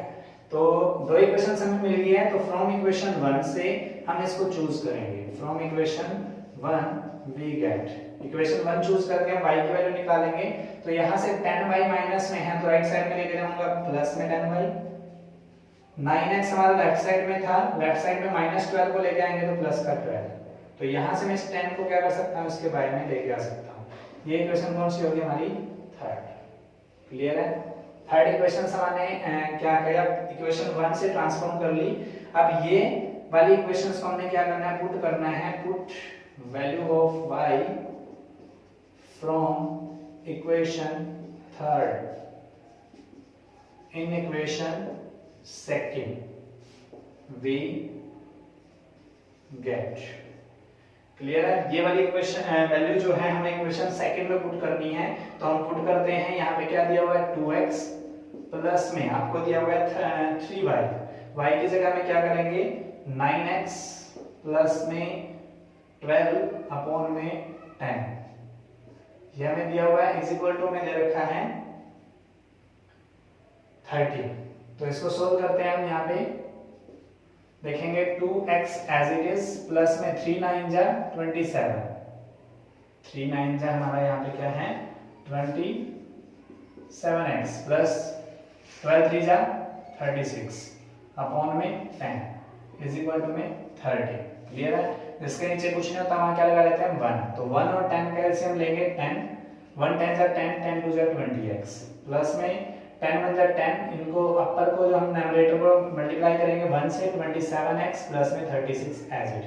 A: तो दो इक्वेशंस हमें मिल गई है, तो फ्रॉम इक्वेशन 1 से हम इसको चूज करेंगे। From equation 1 we get, equation 1 choose करके हम y की वैल्यू निकालेंगे। तो यहाँ से 10y माइनस में है, तो राइट साइड में लेके जाऊंगा प्लस में 10y। 9x हमारा लेफ्ट साइड में था, लेफ्ट साइड में -12 को लेके आएंगे तो प्लस का 12। तो यहाँ से मैं इस 10 को क्या कर सकता हूँ, इसके बारे में लेके आ सकता हूँ। ये इक्वेशन कौन सी होगी हमारी, थर्ड। क्लियर है। थर्ड इक्वेशन हमने क्या किया, इक्वेशन 1 से ट्रांसफॉर्म कर ली। अब ये वाली इक्वेशंस को हमने क्या करना है, पुट करना है। Put value of y from equation third in equation second we get। Clear है। ये वाली इक्वेशन वैल्यू जो है हमें इक्वेशन सेकंड में पुट करनी है, तो हम पुट करते हैं। यहाँ पे क्या दिया हुआ है 2x प्लस में आपको दिया हुआ है 3y, y की जगह में क्या करेंगे 9x प्लस में 12 अपॉन में 10। ये हमें दिया हुआ है इज इक्वल टू में दे रखा है 30। तो इसको सोल्व करते हैं हम। यहाँ पे देखेंगे 2x as it is plus में 3 9 जा 27, 3 9 जा हमारा यहाँ पे क्या है 27x प्लस 12 3 जा 36 अपॉन में 10 इज इक्वल टू में 30। क्लियर है। इसके नीचे कुछ नहीं होता, वहां क्या लगा लेते हैं 1। तो 1 और 10 का एलसीएम लेंगे 10, 1 10 जा 10, 10 2 जा 20x प्लस में 10 1 जा 10, इनको अपर को जो हम न्यूमरेटर को मल्टीप्लाई करेंगे 1 से 27x प्लस में 36 as it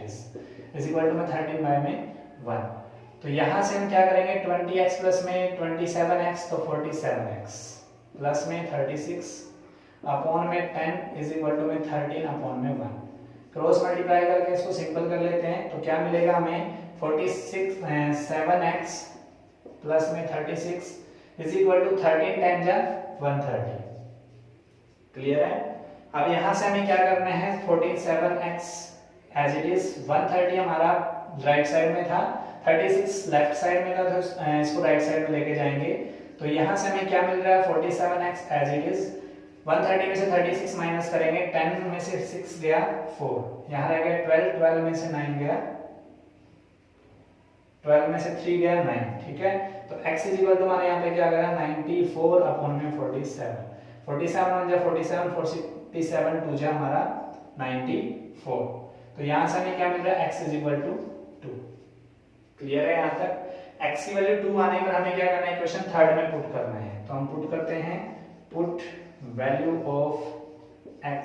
A: is equal to में 13 बाय में 1। तो यहां से हम क्या करेंगे 20x प्लस में 27x तो 47x प्लस में 36 अपॉन में 10 इज इक्वल टू में 13 अपॉन में 1। क्रॉस मल्टीप्लाई करके इसको सिंपल कर लेते हैं तो क्या मिलेगा हमें 7x प्लस में 36 इज इक्वल टू 13 टाइम जा 130। क्लियर है। अब यहां से हमें क्या करना है 47x एज इट इज 130 हमारा राइट साइड में था, 36 लेफ्ट साइड में था, तो इसको राइट साइड में लेके जाएंगे। तो यहां से हमें क्या मिल रहा है 47x एज इट इज 130 में से 36 माइनस करेंगे, 10 में से 6 गया 4, यहाँ रह गया 12, 12 में से 9 गया, 12 में से 3 गया 9। ठीक है। तो x इज इक्वल टू हमारे यहाँ पे क्या आ गया 94 अपॉन में 47, 47 1 जा 47, 47 2 जा हमारा 94। तो यहाँ से हमें क्या मिल रहा है x is equal to 2। Clear है यहाँ तक। x की वैल्यू 2 आने पर हमें क्या करना है इक्वेशन थर्ड में पुट करना है। तो हम पुट करते हैं put value of x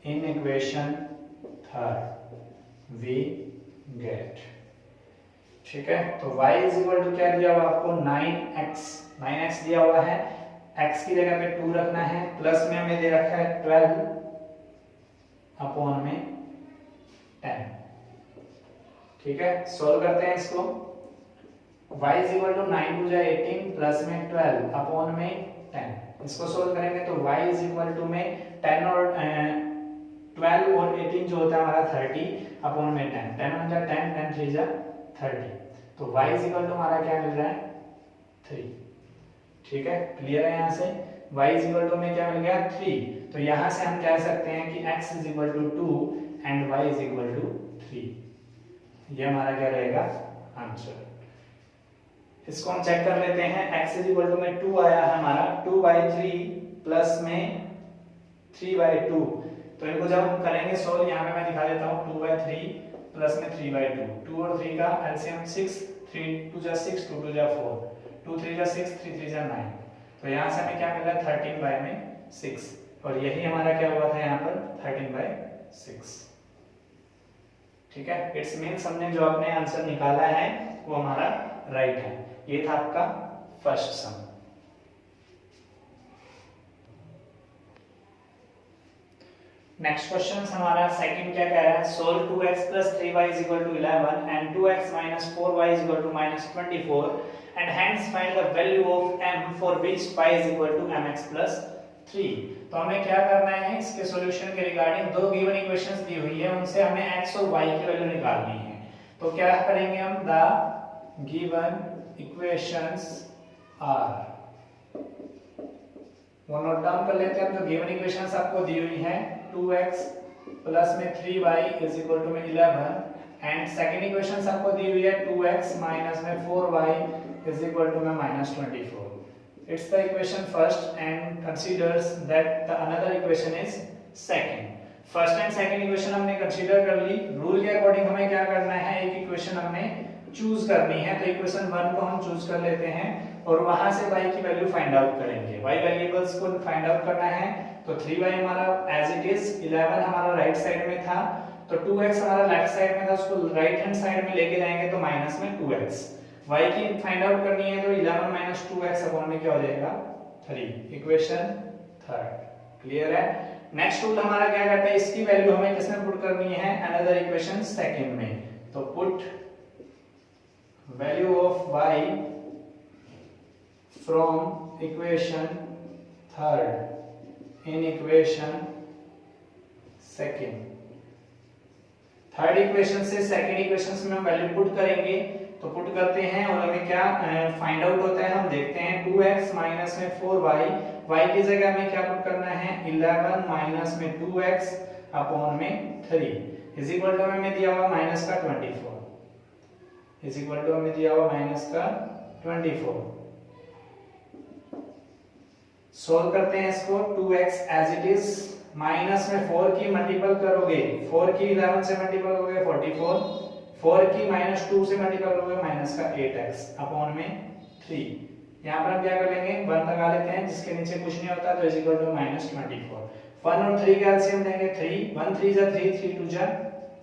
A: in equation third we get। ठीक है। तो y is equal to क्या दिया हुआ आपको 9x दिया हुआ है, x की जगह पे 2 रखना है, प्लस में हमें दे रखा है 12 अपॉन में 10। ठीक है। सोल्व करते हैं इसको। y is equal to 9 2 जा 18 प्लस में 12 अपॉन में 10। इसको सोल्व करेंगे तो y इज इक्वल टू में 10 और 12 और 18 जो होता है हमारा 30 अपॉन में 10, 10 1 जा 10, 10 3 जा 30। तो y इज इक्वल टू हमारा क्या मिल रहा है 3। ठीक है। क्लियर है। यहाँ से y इज इक्वल टू में क्या मिल गया 3। तो यहाँ से हम कह सकते हैं कि x is equal to 2 and y is equal to 3। ये हमारा क्या रहेगा आंसर। इसको हम चेक कर लेते हैं। x इज इक्वल टू में 2 आया है हमारा, 2/3 प्लस में 3/2। तो इनको जब हम करेंगे सोल्व, यहाँ पे मैं दिखा देता हूँ 2/3 प्लस में 3/2, 2 और 3 का एलसीएम 6, 3 2 जा 6, 2 2 जा 4, 2 3 जा 6, 3 3 जा 9। तो यहाँ से हमें क्या मिल रहा है 13/6 और यही हमारा क्या हुआ था यहाँ पर 13/6। ठीक है। इट्स मीन्स हमने जो अपने आंसर निकाला है वो हमारा राइट है। ये था आपका फर्स्ट सम। नेक्स्ट क्वेश्चन हमारा सेकंड क्या कह रहा है solve 2x + 3y = 11 and 2x - 4y = -24 and hence find the value of m for which y = mx + 3। तो हमें क्या करना है इसके सॉल्यूशन के रिगार्डिंग दो गिवन इक्वेशंस दी हुई है, उनसे हमें x और y की वैल्यू निकालनी है। तो क्या करेंगे हम द गिवन इक्वेशंस आर, वो नोट डाउन कर लेते हैं। जो गिवन इक्वेशंस आपको दी हुई है 2x प्लस में 3y इज इक्वल टू में 11 एंड सेकंड इक्वेशंस आपको दी हुई है 2x माइनस में 4y इज इक्वल टू में -24। It's the equation first and considers that the another equation is second. First and second equation हमने consider कर ली। रूल के अकॉर्डिंग हमें क्या करना है एक इक्वेशन हमने चूज करनी है। तो इक्वेशन 1 को हम चूज कर लेते हैं और वहां से y की वैल्यू फाइंड आउट करेंगे। y वेरिएबल्स को फाइंड आउट करना है। तो 3y हमारा एज इट इज, 11 हमारा राइट साइड में था, तो 2x हमारा लेफ्ट साइड में था, उसको राइट हैंड साइड में लेके जाएंगे तो माइनस में 2x। y की फाइंड आउट करनी है तो 11 - 2x अपॉन में क्या हो जाएगा 3। Equation third. क्लियर है। नेक्स्ट रूल हमारा क्या कहता है इसकी वैल्यू हमें किसमें पुट करनी है अनदर इक्वेशन सेकंड में। तो put value of y from equation third in equation second. Third equation से सेकंड इक्वेशन में हम वैल्यू पुट करेंगे तो पुट करते हैं और हमें क्या फाइंड आउट होता है, हम देखते हैं 2x माइनस में 4y, y की जगह हमें क्या पुट करना है 11 माइनस में 2x अपॉन में 3 इज इक्वल टू हमें दिया हुआ माइनस का 24 इज इक्वल टू हमें दिया हुआ माइनस का 24। सोल्व करते हैं इसको, 2x as it is minus में 4 की मल्टीपल करोगे 4 की 11 से मल्टीपल करोगे 44, 4 की माइनस 2 से मल्टीपल करोगे माइनस का 8x अपॉन में 3। यहाँ पर हम क्या कर लेंगे 1 लगा लेते हैं, जिसके नीचे कुछ नहीं होता तो इज इक्वल टू माइनस 24। 1 और 3 का एलसीएम लेंगे 3, 1 3 जा 3, 3 2 जा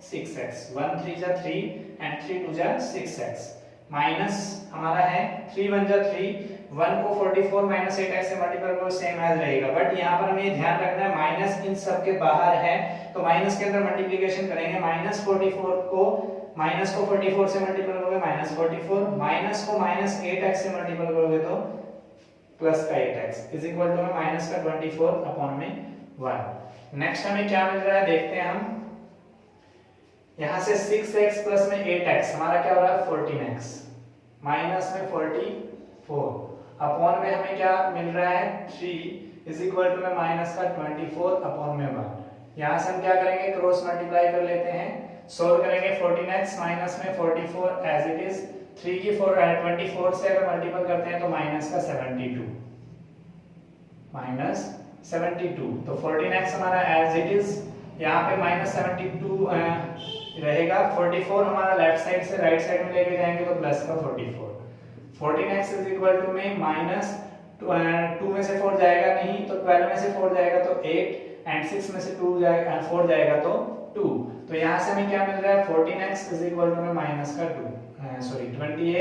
A: 6x, 1 3 जा 3 एंड 3 2 जा 6x माइनस हमारा है 3 1 जा 3, 1 को 44 माइनस 8x से मल्टीपल करो सेम एज रहेगा, बट यहाँ पर हमें ध्यान रखना है माइनस इन सब के बाहर है तो माइनस के अंदर मल्टीप्लिकेशन करेंगे, माइनस को 44 से मल्टीपल करोगे माइनस 44, माइनस को माइनस 8x से मल्टीपल करोगे तो प्लस का 8x is equal to minus का 24 अपॉन में 1। नेक्स्ट हमें क्या मिल रहा है देखते हैं हम, यहां से 6x प्लस में 8x हमारा क्या हो रहा है 14x माइनस में 44 अपॉन में हमें क्या मिल रहा है 3 इज इक्वल टू में माइनस का 24 अपॉन में 1। यहां से हम क्या करेंगे क्रॉस मल्टीप्लाई कर लेते हैं, सोल्व करेंगे 14x माइनस में 44 एज इट इज, 3 की 24 से अगर मल्टीपल करते हैं तो माइनस का 72 माइनस 72, तो 14x हमारा एज इट इज यहाँ पे माइनस 72 रहेगा, 44 हमारा लेफ्ट साइड से राइट साइड में लेके जाएंगे तो प्लस का 44, 14x इज इक्वल टू में माइनस 2 में से 4 जाएगा नहीं तो 12 में से 4 जाएगा तो 8 एंड 6 में से 2 जाएगा 4 जाएगा तो 2, तो यहाँ से हमें क्या मिल रहा है 14x इज इक्वल टू में माइनस का 28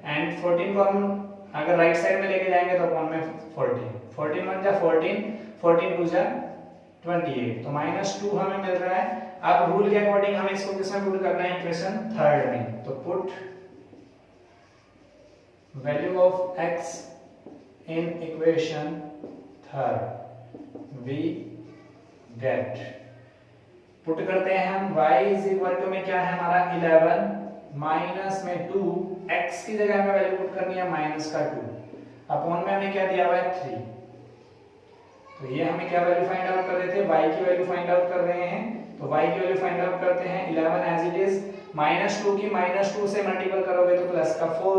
A: एंड 14 को हम अगर राइट साइड में लेके जाएंगे तो अपॉन में 14 1 जा 14 2 जा 28 तो -2 हमें मिल रहा है। अब रूल के अकॉर्डिंग हमें इसको किसमें पुट करना है इक्वेशन थर्ड में, तो put value of x in equation third we get, put करते हैं हम y इज इक्वल टू में क्या है हमारा 11 माइनस में 2, x की जगह हमें वैल्यू पुट करनी है माइनस का 2 अपॉन में हमें क्या दिया हुआ है 3, तो ये हमें क्या वैल्यू फाइंड आउट कर रहे थे y की वैल्यू फाइंड आउट कर रहे हैं, तो y की वैल्यू फाइंड आउट करते हैं 11 एज इट इज, -2 की -2 से मल्टीपल करोगे तो प्लस का 4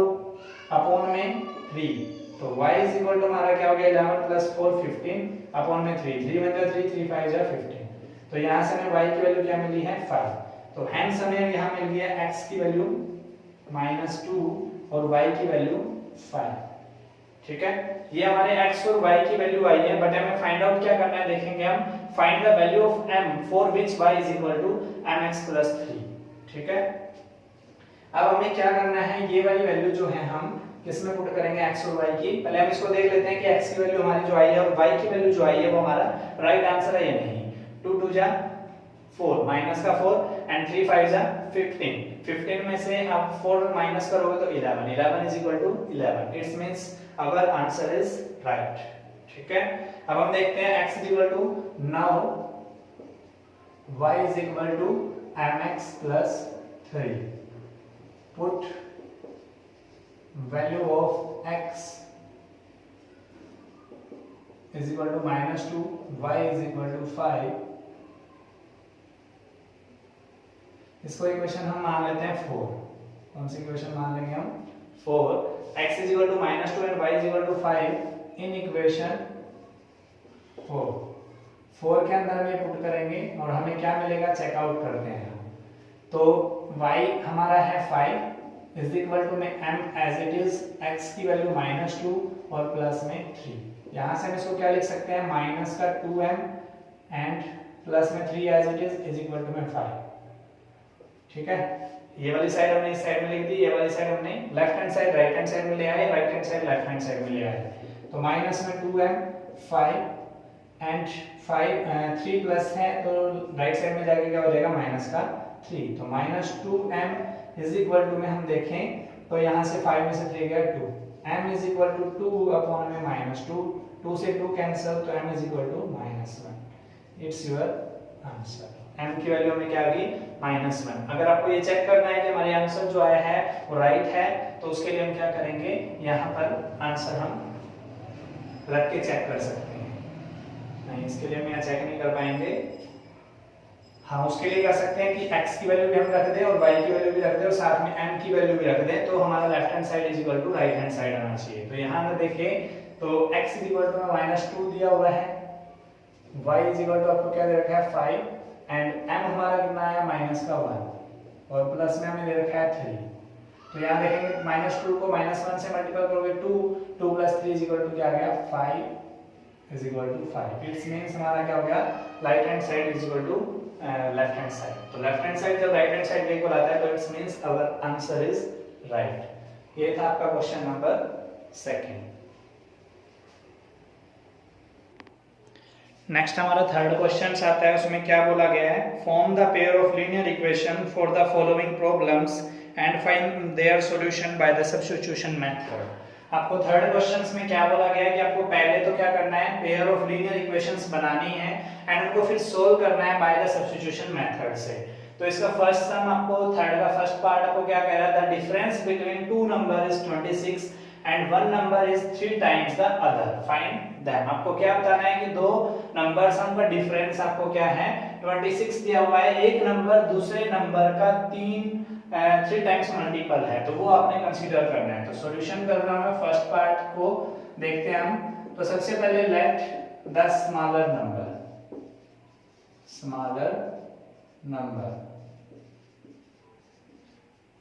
A: अपॉन में 3, तो y इज इक्वल टू हमारा क्या हो गया 11 प्लस 4 15 अपॉन में 3 3 1 3 3 5 जा 15, तो यहां से हमें y की वैल्यू क्या मिली है 5, तो हेंस हमें यहां मिल गया x की वैल्यू -2 और y की वैल्यू 5। ठीक है, ये हमारे x और y की वैल्यू आई है, बट हमें फाइंड आउट क्या करना है देखेंगे हम, find the value of m for which y is equal to mx plus 3। ठीक है, अब हमें क्या करना है, ये वाली वैल्यू जो है हम किसमें पुट करेंगे x और y की, पहले हम इसको देख लेते हैं कि x की वैल्यू हमारी जो आई है और y की वैल्यू जो आई है वो हमारा राइट आंसर है या नहीं। 2 2 जा 4 माइनस का 4 एंड 3 5 जा 15 में से आप 4 माइनस करोगे तो 11 is equal to 11, it's means our answer is right. ठीक है, अब हम देखते हैं x is equal to, now y is equal to mx plus 3, put value of x is equal to -2, y is equal to 5, इसको equation हम मान लेते हैं 4, कौन सी इक्वेशन मान लेंगे हम 4, x is equal to -2 and y is equal to 5 in equation 4 के अंदर में पुट करेंगे और हमें क्या मिलेगा चेक आउट करते हैं हम, तो y हमारा है 5 इज इक्वल टू में m as it is, x की वैल्यू -2 और प्लस में 3, यहां से हम इसको क्या लिख सकते हैं माइनस का 2m एंड प्लस में 3 as it is equal to में 5। ठीक है, ये वाली साइड हमने इस साइड में लिख दी, ये वाली साइड हमने left hand side right hand side में ले आए, right hand side left hand side में ले आए, तो माइनस में 2m 5 एंड 3 प्लस है तो राइट साइड में जाके क्या हो जाएगा माइनस का 3, तो -2m इज इक्वल टू में हम देखें तो यहां से 5 में से 3 गया 2, m is equal to 2 upon में -2, 2 से 2 कैंसिल तो m is equal to -1, it's your answer. m की वैल्यू हमें क्या आ गई -1। अगर आपको ये चेक करना है कि हमारे आंसर जो आया है वो राइट है तो उसके लिए हम क्या करेंगे, यहाँ पर आंसर हम रख के चेक कर सकते हैं। नहीं, इसके लिए हम यहाँ चेक नहीं कर पाएंगे। हाँ, उसके लिए कर सकते हैं कि x की वैल्यू भी हम रख दें और y की वैल्यू भी रख दें और साथ में m की वैल्यू भी रख दें, तो हमारा left hand side is equal to right hand side आना चाहिए। तो यहाँ अगर देखें तो x इज इक्वल टू -2 दिया हुआ है, y इज इक्वल टू आपको क्या दे रखा है 5 एंड m हमारा कितना है -1 और प्लस में हमें दे रखा है 3। तो यहाँ देखेंगे -2 को -1 से मल्टीप्लाई करोगे 2 + 3 इज इक्वल टू क्या आ गया 5 is equal to 5। It's means हमारा क्या हो गया right hand side is equal to left hand side. तो लेफ्ट हैंड साइड जब राइट हैंड साइड इक्वल आता है तो it's means our answer is right. ये था आपका क्वेश्चन नंबर 2। नेक्स्ट हमारा थर्ड क्वेश्चन आता है, उसमें क्या बोला गया है, form the pair of linear equation for the following problems and find their solution by the substitution method. आपको थर्ड क्वेश्चंस में क्या बोला गया है कि आपको पहले तो क्या करना है, पेयर ऑफ लीनियर इक्वेशंस बनानी है एंड उनको फिर सोल्व करना है बाय द सब्स्टिट्यूशन मेथड से। तो इसका फर्स्ट सम आपको थर्ड का फर्स्ट पार्ट आपको क्या कह रहा है, the difference between two number is 26 and one number is 3 times the other, find them. आपको क्या बताना है कि दो नंबर्स का डिफरेंस आपको क्या है 26 दिया हुआ है, एक नंबर दूसरे नंबर का 3 टाइम्स मल्टीपल है, तो वो आपने कंसीडर करना है। तो सॉल्यूशन करना है फर्स्ट पार्ट को देखते हैं हम। तो सबसे पहले लेट द स्मॉलर नंबर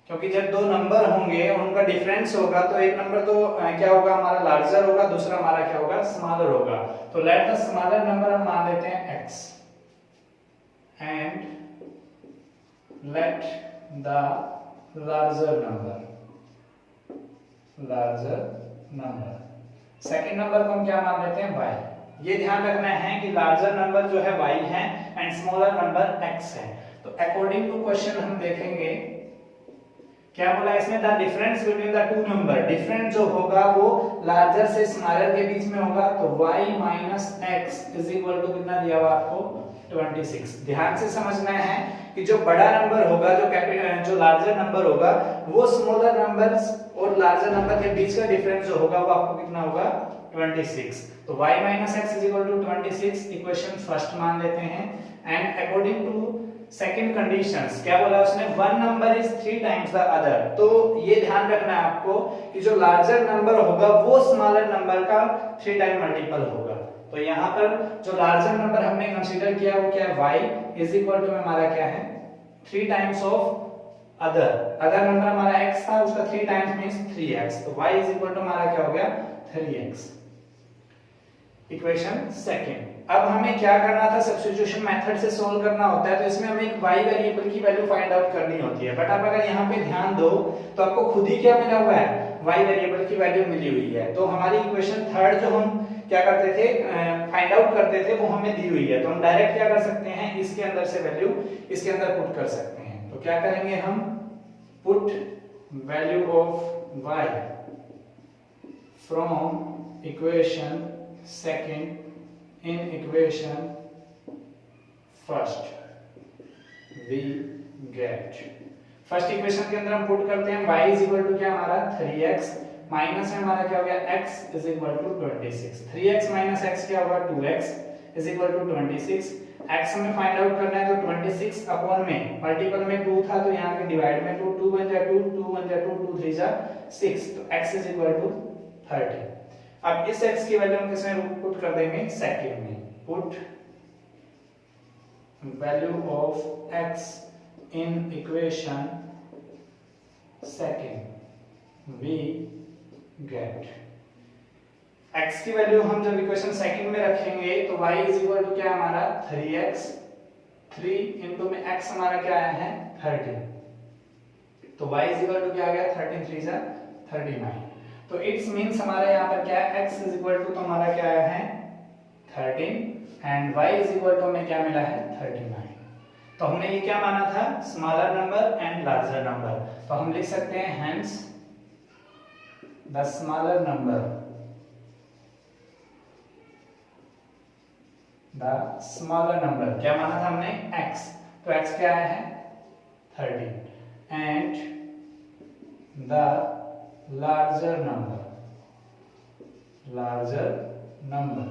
A: क्योंकि जब दो नंबर होंगे उनका डिफरेंस होगा तो एक नंबर तो क्या होगा हमारा लार्जर होगा, दूसरा हमारा क्या होगा स्मॉलर होगा। तो लेट द स्मॉलर नंबर हम मान लेते हैं x and let the larger number second number को हम क्या मान लेते हैं y। ये ध्यान रखना है कि लार्जर नंबर जो है y है एंड स्मॉलर नंबर x है। तो अकॉर्डिंग टू क्वेश्चन हम देखेंगे क्या बोला इसमें, the difference between the two number, difference जो होगा वो लार्जर से स्मॉलर के बीच में होगा। तो y minus x is equal to कितना दिया हुआ आपको 26। ध्यान से समझना है कि जो बड़ा नंबर होगा, जो लार्जर नंबर होगा, वो स्मॉलर नंबर्स और लार्जर नंबर के बीच का डिफरेंस जो होगा वो आपको कितना होगा 26। तो y minus x is equal to 26 equation first मान लेते हैं and according to second conditions क्या बोला उसने, one number is 3 times the other. तो ये ध्यान रखना है आपको कि जो लार्जर नंबर होगा वो स्मॉलर नंबर का 3 टाइम मल्टीपल होगा। तो यहाँ पर जो लार्जर नंबर हमने कंसीडर किया वो क्या है y इज इक्वल टू हमारा क्या है 3 टाइम्स ऑफ अदर नंबर हमारा x था, उसका 3 टाइम्स मींस 3x। तो y इज इक्वल टू हमारा क्या हो गया 3x। Equation second. अब हमें क्या करना था, सब्स्टिट्यूशन मेथड से सोल्व करना होता है, तो इसमें हमें एक y वेरिएबल की वैल्यू फाइंड आउट करनी होती है। बट आप अगर यहाँ पे ध्यान दो तो आपको खुद ही क्या मिला हुआ है, y वेरिएबल की वैल्यू मिली हुई है। तो हमारी इक्वेशन थर्ड जो हम क्या करते थे फाइंड आउट करते थे वो हमें दी हुई है, तो हम डायरेक्ट क्या कर सकते हैं, इसके अंदर से वैल्यू इसके अंदर पुट कर सकते हैं। तो क्या करेंगे हम, put value of y from equation second in equation first we get, first equation के अंदर हम पुट करते हैं y इज इक्वल टू क्या हमारा 3x माइनस में हमारा क्या हो गया x is equal to 26। 3x minus x क्या होगा 2x is equal to 26। x हमें फाइंड आउट करना है तो 26 अपॉन में मल्टीपल में 2 था तो यहाँ पे डिवाइड में 2 बन जाए 2 बन जाए 2 2 3 जा 6, तो x इज इक्वल टू 30। अब इस x की वैल्यू हम किसमें पुट कर देंगे, सेकंड में। Put value of x in equation second we get, x की वैल्यू हम जब इक्वेशन सेकंड में रखेंगे तो y इज इक्वल टू क्या हमारा 3x, 3 इनटू में x हमारा क्या आया है 13, तो y इज इक्वल टू क्या आ गया 13 3 जा 39। तो इट्स मींस हमारे यहाँ पर क्या है x इज इक्वल टू तो हमारा क्या आया है 13 and y is equal to हमें क्या मिला है 39। तो हमने ये क्या माना था, smaller number and larger number, तो हम लिख सकते हैं hence the smaller number the smaller number, क्या माना था हमने x, तो x क्या आया है 13 and the larger number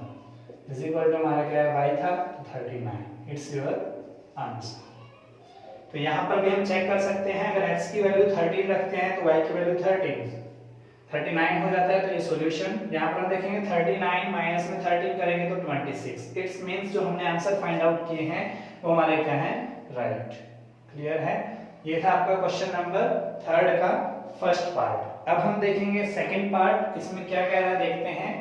A: is equal to हमारा क्या है y था तो 39, इट्स योर आंसर। तो यहाँ पर भी हम चेक कर सकते हैं, अगर x की वैल्यू 13 रखते हैं तो y की वैल्यू 39 हो जाता है, तो ये सॉल्यूशन यहाँ पर हम देखेंगे 39 माइनस में 13 करेंगे तो 26, इट्स मींस जो हमने आंसर फाइंड आउट किए हैं वो हमारे क्या है राइट। क्लियर है, ये था आपका क्वेश्चन नंबर 3 का फर्स्ट पार्ट। अब हम देखेंगे सेकंड पार्ट, इसमें क्या कह रहा है देखते हैं।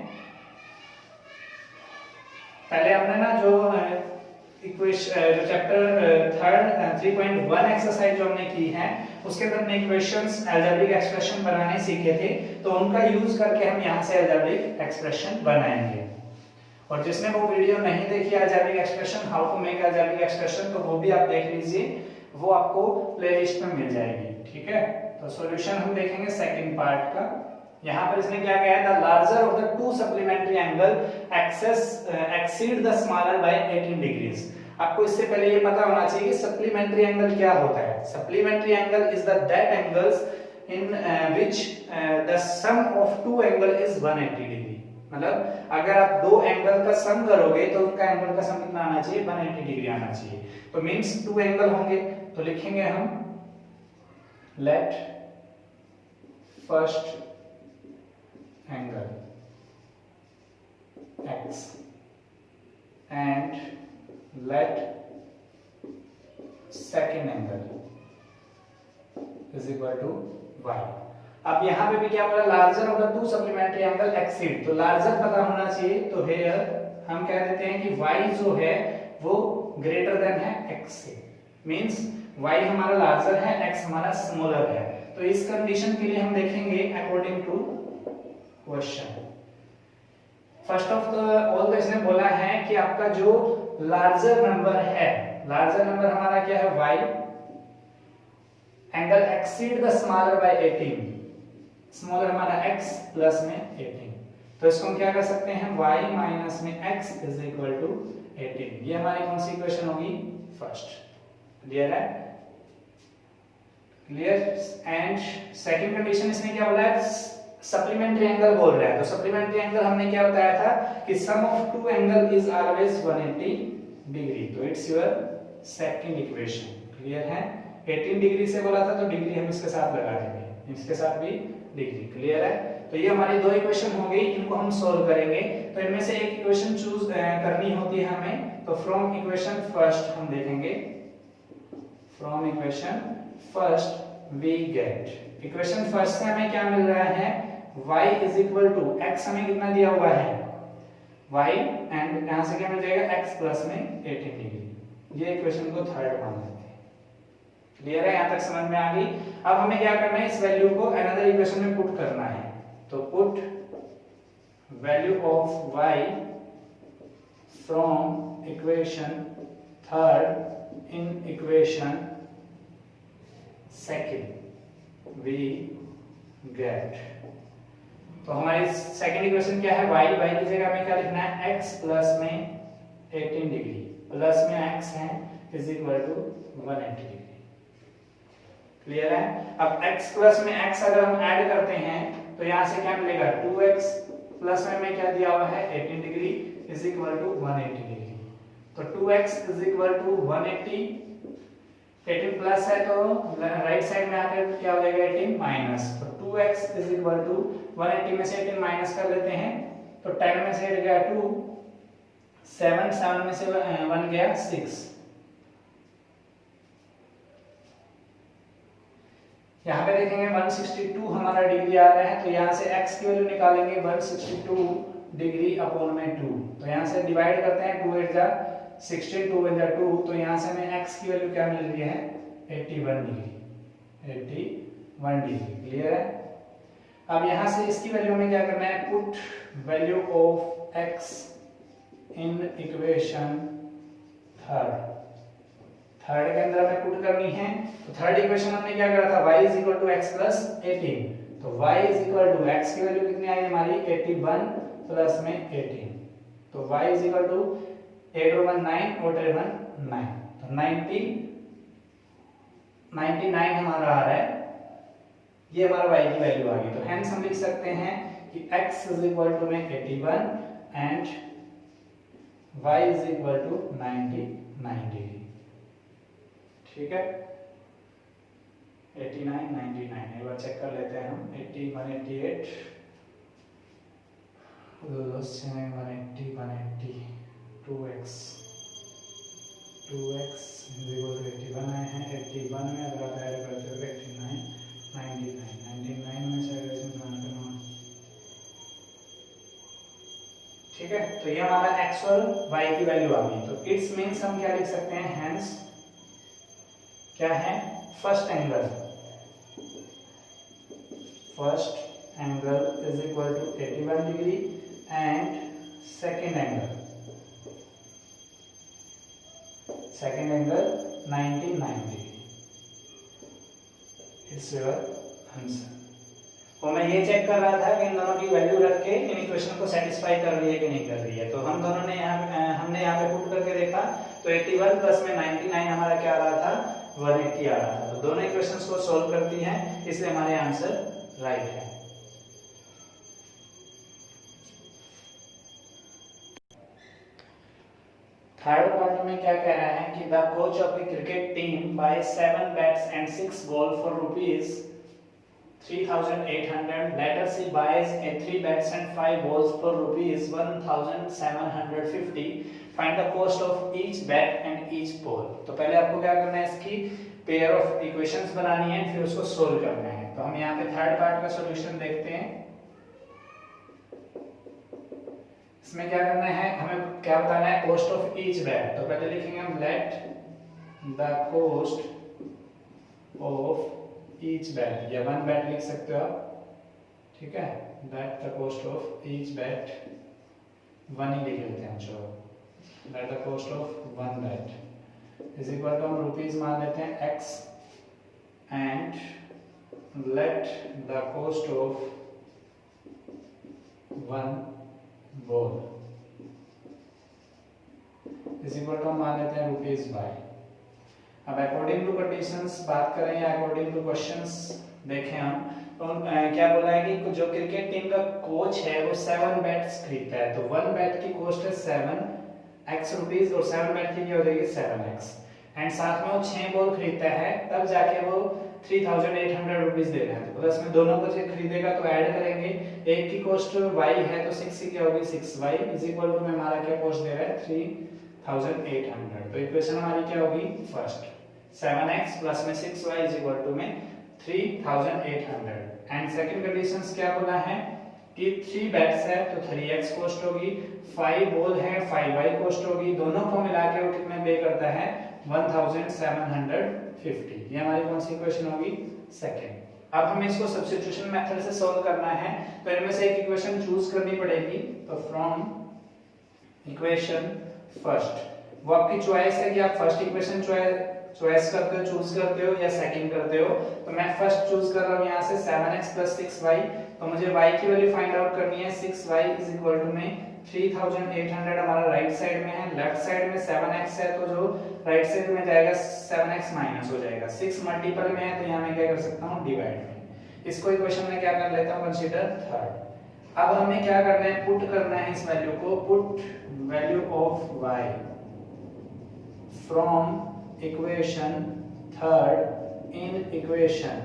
A: पहले हमने ना जो जो चैप्टर 3.1 एक्सरसाइज जो हमने की है उसके अंदर हमने इक्वेशंस अलजेब्रिक एक्सप्रेशन बनाने सीखे थे, तो उनका यूज करके हम यहाँ से अलजेब्रिक एक्सप्रेशन बनाएंगे। और जिसने वो वीडियो नहीं देखी algebraic expression, how to make algebraic expression, तो वो भी आप देख लीजिए, वो आपको प्लेलिस्ट में मिल जाएगी। ठीक है, तो सॉल्यूशन हम देखेंगे सेकंड पार्ट का। यहाँ पर इसने क्या कहा है, the larger of the two supplementary angle exceed the smaller by 18 degrees. आपको इससे पहले ये पता होना चाहिए कि सप्लीमेंट्री एंगल क्या होता है। Supplementary angle is the that angles in which the sum of two angle is 180 degree. मतलब अगर आप दो एंगल का सम करोगे तो उनका एंगल का सम कितना आना चाहिए, 180 डिग्री आना चाहिए। तो मींस टू एंगल होंगे, तो लिखेंगे हम let first angle x and let second angle is equal to y। अब यहां पे भी क्या बोला, larger of the two supplementary angle exceed, तो लार्जर पता होना चाहिए, तो हियर हम कह देते हैं कि y जो है वो ग्रेटर देन है x से, मींस y हमारा लार्जर है, x हमारा स्मॉलर है। तो इस कंडीशन के लिए हम देखेंगे according to question. First of all इसने बोला है कि आपका जो लार्जर नंबर है, लार्जर नंबर हमारा क्या है y, angle exceed the smaller by 18, smaller हमारा x प्लस में 18, तो इसको हम क्या कर सकते हैं, y माइनस में x इज इक्वल टू 18। ये हमारी कौन सी इक्वेशन होगी, फर्स्ट। क्लियर है, क्लियर। एंड सेकंड कंडीशन इसने क्या बोला है, सप्लीमेंट्री एंगल बोल रहा है, तो सप्लीमेंट्री एंगल हमने क्या बताया था कि sum of two angle is always 180 degree, तो it's your second equation. Clear है, 18 डिग्री से बोला था तो डिग्री हम इसके साथ लगा देंगे, इसके साथ भी डिग्री। क्लियर है, तो ये हमारी दो इक्वेशन हो गई, इनको हम सॉल्व करेंगे। तो इनमें से एक इक्वेशन चूज करनी होती है हमें, तो फ्रॉम इक्वेशन फर्स्ट हम देखेंगे, from equation first we get, equation first से हमें क्या मिल रहा है, y is equal to x हमें कितना दिया हुआ है y, एंड यहां से क्या मिल जाएगा x प्लस में 18 डिग्री। ये इक्वेशन को थर्ड मान लेते हैं। क्लियर है, यहां तक समझ में आ गई। अब हमें क्या करना है, इस वैल्यू को अनदर इक्वेशन में पुट करना है, तो put value of y from equation third in equation second we get. तो हमारी सेकंड इक्वेशन क्या है, y की जगह हमें क्या लिखना है, x प्लस में 18 डिग्री प्लस में x है is equal to 180 degree. Clear है, अब x प्लस में x अगर हम ऐड करते हैं तो यहां से क्या मिलेगा, 2x प्लस में हमें क्या दिया हुआ है 18 degree is equal to 180 degree. तो 2x is equal to 180, 18 plus है तो राइट साइड में आकर क्या हो जाएगा 18 माइनस, तो 2x इज इक्वल टू 180 में से 18 माइनस कर लेते हैं, तो 10 में से गया 2, 7 में से 1 गया 6। यहाँ पे देखेंगे 162 हमारा डिग्री आ रहा है, तो यहाँ से x की वैल्यू निकालेंगे 162 डिग्री अपॉन में 2, तो यहाँ से डिवाइड करते हैं, 2 8 जा 16, 2 1 जा 2, तो यहाँ से हमें x की वैल्यू क्या मिल रही है 81 डिग्री, 81 डिग्री। क्लियर है, अब यहाँ से इसकी वैल्यू हमें क्या करना है, put value of x in equation third के अंदर हमें पुट करनी है। तो थर्ड इक्वेशन हमने क्या करा था, y is equal to x plus 18, तो y is equal to x की वैल्यू कितनी आई हमारी 81 प्लस में 18, तो y इज इक्वल टू 8 और 1 9, 8 और 1 9, तो 99 हमारा आ रहा है, ये हमारा y की वैल्यू आ गई। तो हेंस हम लिख सकते हैं कि x इज इक्वल टू में 81 and y is equal to 99 degree. ठीक है, 89 99 एक बार चेक कर लेते हैं हम। 80 188 180 180 2x इज इक्वल टू 81 आए हैं। 81 में अगर आप ऐड करते हो 89 99 में से अगर इसमें ध्यान करना, ठीक है। तो ये हमारा x और y की वैल्यू आ गई। तो इट्स मींस हम क्या लिख सकते हैं, हेंस क्या है, first angle is equal to 81 degree and second angle 99 degree. It's your answer. तो मैं ये चेक कर रहा था कि इन दोनों की वैल्यू रख के इन इक्वेशन को सेटिस्फाई कर रही है कि नहीं कर रही है। तो हम दोनों ने हमने यहाँ पे पुट करके देखा, तो 81 प्लस में 99 हमारा क्या आ रहा था, 180 आ रहा था। तो दोनों इक्वेशंस को सॉल्व करती हैं, इसलिए हमारे आंसर राइट है। थर्ड पार्ट में क्या कह रहा है कि the coach of the cricket team by 7 bats and 6 ball for ₹3,800. Later she buys a 3 bats and 5 balls for ₹1,750. Find the cost of each bat and each ball. तो पहले आपको क्या करना है, इसकी पेयर ऑफ इक्वेशंस बनानी है, फिर उसको सोल्व करना है। तो हम यहाँ पे थर्ड पार्ट का सॉल्यूशन देखते हैं। इसमें क्या करना है, हमें क्या बताना है, कॉस्ट ऑफ ईच बैट। तो पहले लिखेंगे हम let the cost of each bat, या 1 बैट लिख सकते हो आप, ठीक है। Let the cost of each bat 1 ही लिख लेते हैं, चलो। Let the cost of 1 bat is equal to हम रुपीज मान लेते हैं x and let the cost of 1 ball is equal to हम मान लेते हैं ₹y। अब अकॉर्डिंग टू कंडीशंस बात करें या अकॉर्डिंग टू क्वेश्चंस देखें हम, तो क्या बोला है कि जो क्रिकेट टीम का कोच है वो 7 बैट्स खरीदता है। तो 1 बैट की कॉस्ट है 7x रुपीस और 7 बैट की क्या हो जाएगी 7x, एंड साथ में वो 6 बॉल खरीदता है, तब जाके वो 3,800 रुपीस दे रहा है। तो प्लस में दोनों को जो खरीदेगा तो ऐड करेंगे, एक की कॉस्ट y है तो 6 की क्या होगी 6y इज इक्वल टू में हमारा क्या कॉस्ट दे रहा है 3,800। तो इक्वेशन हमारी क्या होगी, फर्स्ट 7x प्लस में 6y इज इक्वल टू में 3,800। एंड सेकंड कंडीशंस क्या बोला है कि 3 बैट्स है तो 3x कॉस्ट होगी, 5 बॉल है 5y कॉस्ट होगी, दोनों को मिला के वो कितने पे करता है 1,750। ये हमारी कौन सी इक्वेशन होगी, सेकंड। अब हमें इसको सब्स्टिट्यूशन मेथड से सॉल्व करना है, तो इनमें से एक इक्वेशन चूज करनी पड़ेगी। तो फ्रॉम इक्वेशन फर्स्ट, वो आपकी चॉइस है कि आप फर्स्ट इक्वेशन चॉइस करते हो, चूज करते हो या सेकंड करते हो। तो मैं फर्स्ट चूज कर रहा हूं यहां से 7x + 6y। तो मुझे y की वैल्यू फाइंड आउट करनी है, 6y = में 3,800 हमारा राइट साइड में है, लेफ्ट साइड में 7x है, तो जो राइट साइड में जाएगा 7x माइनस हो जाएगा। 6 मल्टीपल में है तो यहां मैं क्या कर सकता हूं, डिवाइड में। इसको इक्वेशन में क्या कर लेता हूं, कंसीडर थर्ड। अब हमें क्या करना है, पुट करना है इस वैल्यू को, put value of y from equation third in equation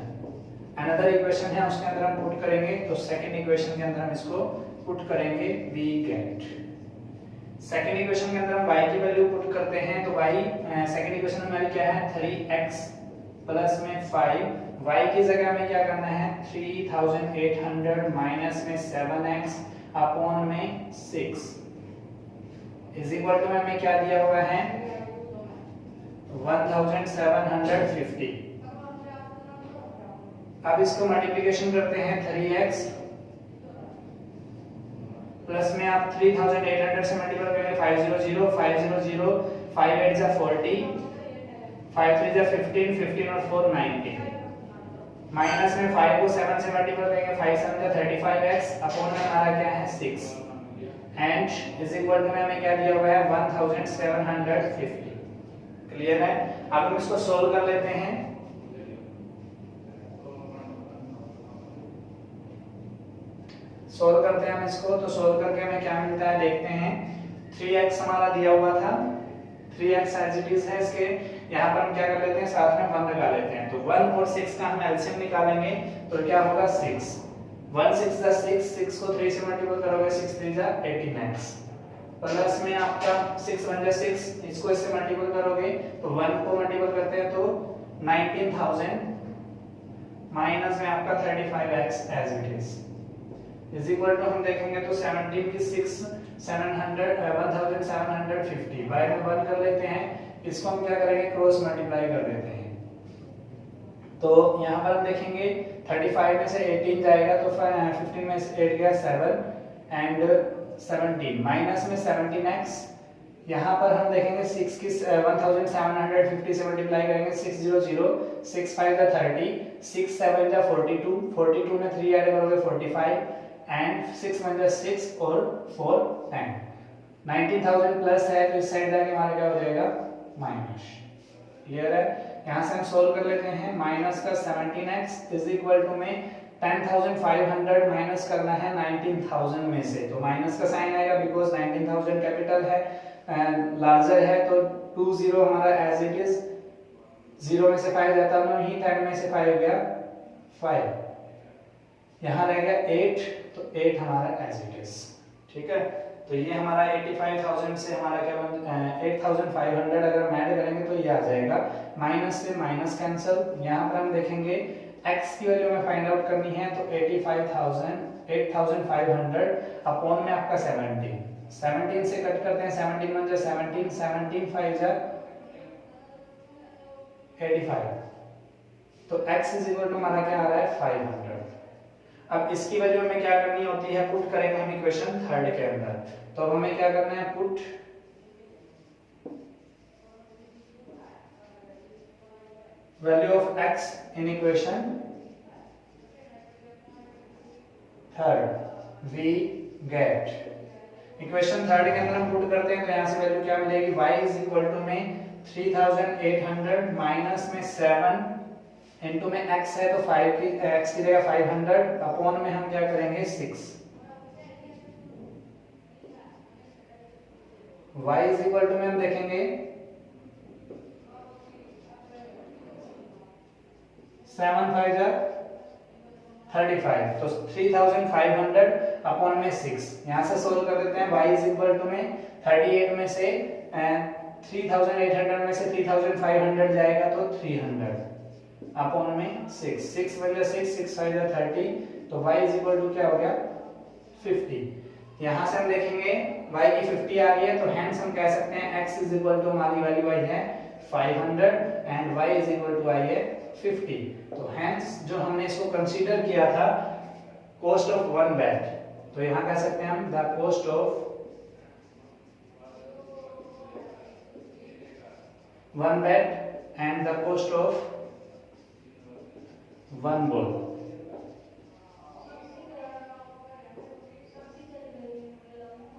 A: another equation है, उसके अंदर हम पुट करेंगे। तो सेकंड इक्वेशन के अंदर हम इसको पुट करेंगे, वी गेट। सेकंड इक्वेशन के अंदर हम y की वैल्यू पुट करते हैं, तो y सेकंड इक्वेशन में हमारी क्या है 3x प्लस में 5, y की जगह में क्या करना है 3,800 माइनस में 7x अपॉन में 6 इज इक्वल टू में हमें क्या दिया हुआ है 1,750। अब इसको मल्टीप्लिकेशन करते हैं, 3x प्लस में आप 3,800 से मल्टीप्लाई करेंगे 500 500 5 8 जा 40 5 3 जा 15 15 और 4 19 माइनस में 5 को 7 से मल्टीप्लाई करेंगे 5 7 जा 35x अपॉन में हमारा क्या है 6 एंड इज इक्वल टू में हमें क्या दिया हुआ है 1750। क्लियर है। अब हम इसको सोल्व कर लेते हैं। सोल्व करते हैं हम इसको, तो सोल्व करके हमें क्या मिलता है देखते हैं। 3x हमारा दिया हुआ था, 3x एज इट इज है, इसके यहाँ पर हम क्या कर लेते हैं, साथ में 1 लगा लेते हैं। तो 1 और 6 का हम एलसीएम निकालेंगे तो क्या होगा 6। 1 6 + 6, 6 को 3 से मल्टीपल करोगे 6 3 = 18x, प्लस में आपका 6 1 = 6, इसको इससे मल्टीपल करोगे तो 1 को मल्टीपल करते हैं तो 19000 माइनस में आपका 35x as it is equal to हम देखेंगे तो 17 की 6 700 1750 बाय में 1 कर लेते हैं। इसको हम क्या करेंगे क्रॉस मल्टीप्लाई कर देते हैं। तो यहाँ पर हम देखेंगे 35 में से 18 जाएगा तो 15 में से 8 गया 7 एंड 17 माइनस में 17x। यहाँ पर हम देखेंगे 6 की 1750 से मल्टीप्लाई करेंगे 600 6 5 = 30 6 7 = 42 42 में 3 ऐड करोगे 45 एंड 6 1 = 6 और 4 10 19000 प्लस है तो इस साइड जाके हमारा क्या हो जाएगा माइनस। क्लियर है। यहाँ से हम सोल्व कर लेते हैं। माइनस का 17x इज इक्वल टू में 10500 माइनस करना है 19000 में से, तो माइनस का साइन आएगा बिकॉज 19000 कैपिटल है, लार्जर है, तो 20 हमारा एज इट इज, 0 में से 5 जाता है ही, 10 में से 5 गया 5, यहाँ रह गया 8, तो 8 हमारा एज इट इज। ठीक है। तो ये हमारा 85000 से हमारा क्या बन 8500 अगर हम ऐड करेंगे तो ये आ जाएगा। माइनस से माइनस कैंसिल। यहाँ पर हम देखेंगे x की वैल्यू में फाइंड आउट करनी है तो 8500 अपॉन में आपका 17 से कट करते हैं 17 1 = 17 17 5 = 85, तो x इज इक्वल टू हमारा क्या आ रहा है 500। अब इसकी वैल्यू हमें क्या करनी होती है, पुट करेंगे हम इक्वेशन 3 के अंदर। तो अब हमें क्या करना है, put value of x in equation 3 we get. Equation 3 के अंदर हम पुट करते हैं तो यहां से वैल्यू क्या मिलेगी, y इज इक्वल टू में 3800 माइनस में 7 इनटू में x है तो 5 की x की जगह 500 अपॉन में हम क्या करेंगे 6, y इज इक्वल टू में हम देखेंगे 7 5 = 35, तो 3500 अपॉन में 6। यहां से सोल्व कर देते हैं। y इज इक्वल टू में 38 में से 3800 में से 3500 जाएगा तो 300 अपॉन में 6 6 1 = 6 6 5 = 30, तो y इज इक्वल टू क्या हो गया 50। यहां से हम देखेंगे y की 50 आ गई है, तो हेंस हम कह सकते हैं x इज इक्वल टू हमारी वैल्यू आई है 500 and y is equal to आई है 50। तो हेंस जो हमने इसको कंसीडर किया था कॉस्ट ऑफ 1 बेट, तो यहां कह सकते हैं हम the cost of 1 bat and the cost of 1 ball.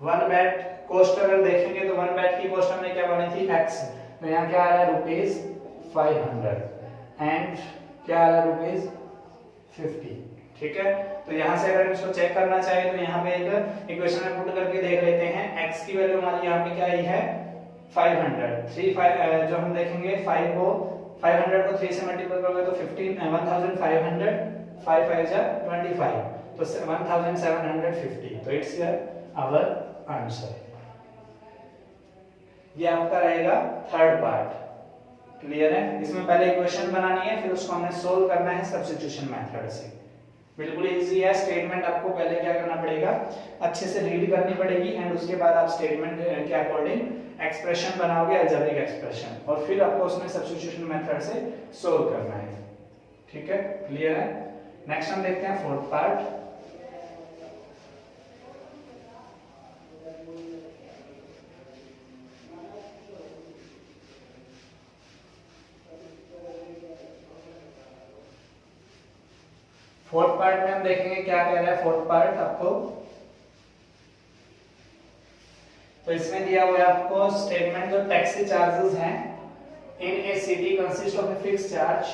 A: One bat cost अगर देखेंगे तो 1 बैट की कॉस्ट हमने क्या बनी थी x, तो यहाँ क्या आ रहा है ₹500 एंड क्या आ रहा है ₹50। ठीक है। तो यहाँ से अगर इसको चेक करना चाहे तो यहाँ पे एक इक्वेशन में पुट करके देख लेते हैं। x की वैल्यू हमारी यहाँ पे क्या आई है 500, जो हम देखेंगे 500 को 3 से मल्टीपल करोगे तो 1500 500 5 5 = 25, तो 1750, तो इट्स आवर आंसर। ये आपका रहेगा 3rd पार्ट। क्लियर है। इसमें पहले इक्वेशन बनानी है, फिर उसको हमने सोल्व करना है सब्स्टिट्यूशन मेथड से। बिल्कुल इजी है। स्टेटमेंट आपको पहले क्या करना पड़ेगा, अच्छे से रीड करनी पड़ेगी एंड उसके बाद आप स्टेटमेंट के अकॉर्डिंग एक्सप्रेशन बनाओगे, अलजेब्रिक एक्सप्रेशन, और फिर आपको उसमें सब्स्टिट्यूशन मेथड से सोल्व करना है। ठीक है। क्लियर है। नेक्स्ट हम देखते हैं 4th पार्ट। फोर्थ पार्ट में हम देखेंगे क्या कह रहा है। फोर्थ पार्ट आपको तो इसमें दिया हुआ है आपको स्टेटमेंट, जो टैक्सी चार्जेस हैं in a city consist of a fixed charge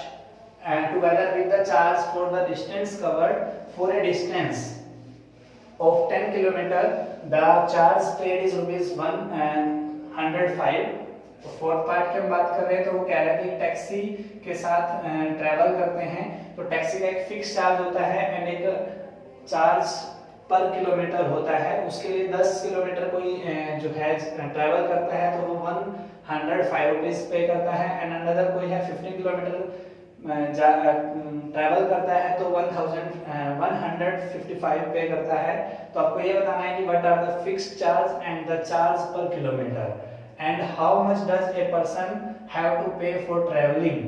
A: and together with the charge for the distance covered for a distance of 10 kilometer, the charge paid is rupees 105. तो फोर्थ पार्ट की हम बात कर रहे हैं, तो वो कह रहा है कि टैक्सी के साथ ट्रैवल करते हैं तो टैक्सी का एक फिक्स चार्ज होता है एंड एक चार्ज पर किलोमीटर होता है। उसके लिए 10 किलोमीटर कोई जो है ट्रैवल करता है तो वो 105 रुपीज पे करता है एंड अनदर कोई है 15 किलोमीटर ट्रैवल करता है तो 155 पे करता है। तो आपको ये बताना है कि what are the fixed charge and the charge per kilometre and how much does a person have to pay for travelling.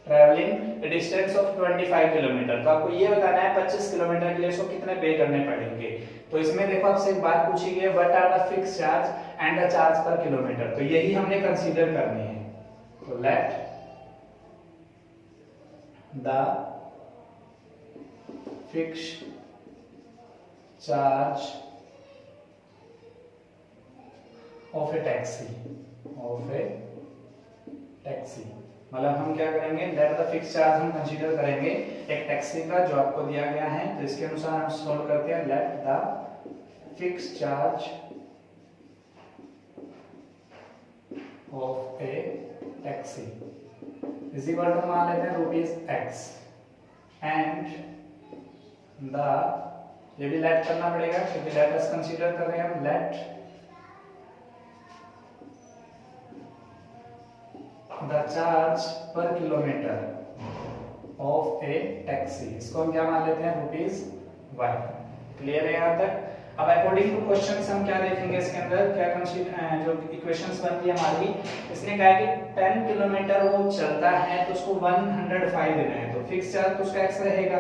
A: Travelling distance of 25 kilometre, तो आपको ये बताना है 25 किलोमीटर के लिए इसको कितने पे करने पड़ेंगे। तो इसमें देखो आपसे एक बात पूछी गई है, what are the fixed charge and the charge per kilometre, तो यही हमने कंसीडर करनी है। तो let the fixed charge of a taxi, मतलब हम क्या करेंगे, लेट द फिक्स चार्ज हम कंसीडर करेंगे एक टैक्सी का जो आपको दिया गया है। तो इसके अनुसार हम सॉल्व करते हैं। Let the fix charge of a taxi is equal to मान लेते हैं रुपीज एक्स एंड द, ये भी लेट करना पड़ेगा क्योंकि लेट अस कंसीडर कर रहे हैं हम। Let the charge per kilometer of a taxi, इसको हम क्या मान लेते हैं रुपीज वाई। क्लियर है यहाँ तक? अब अकॉर्डिंग टू क्वेश्चन हम क्या देखेंगे इसके अंदर, क्या कंसीडर जो इक्वेशंस बन रही है हमारी, इसने कहा है कि 10 किलोमीटर वो चलता है तो उसको 105 देना है, तो फिक्स चार्ज तो उसका एक्स रहेगा।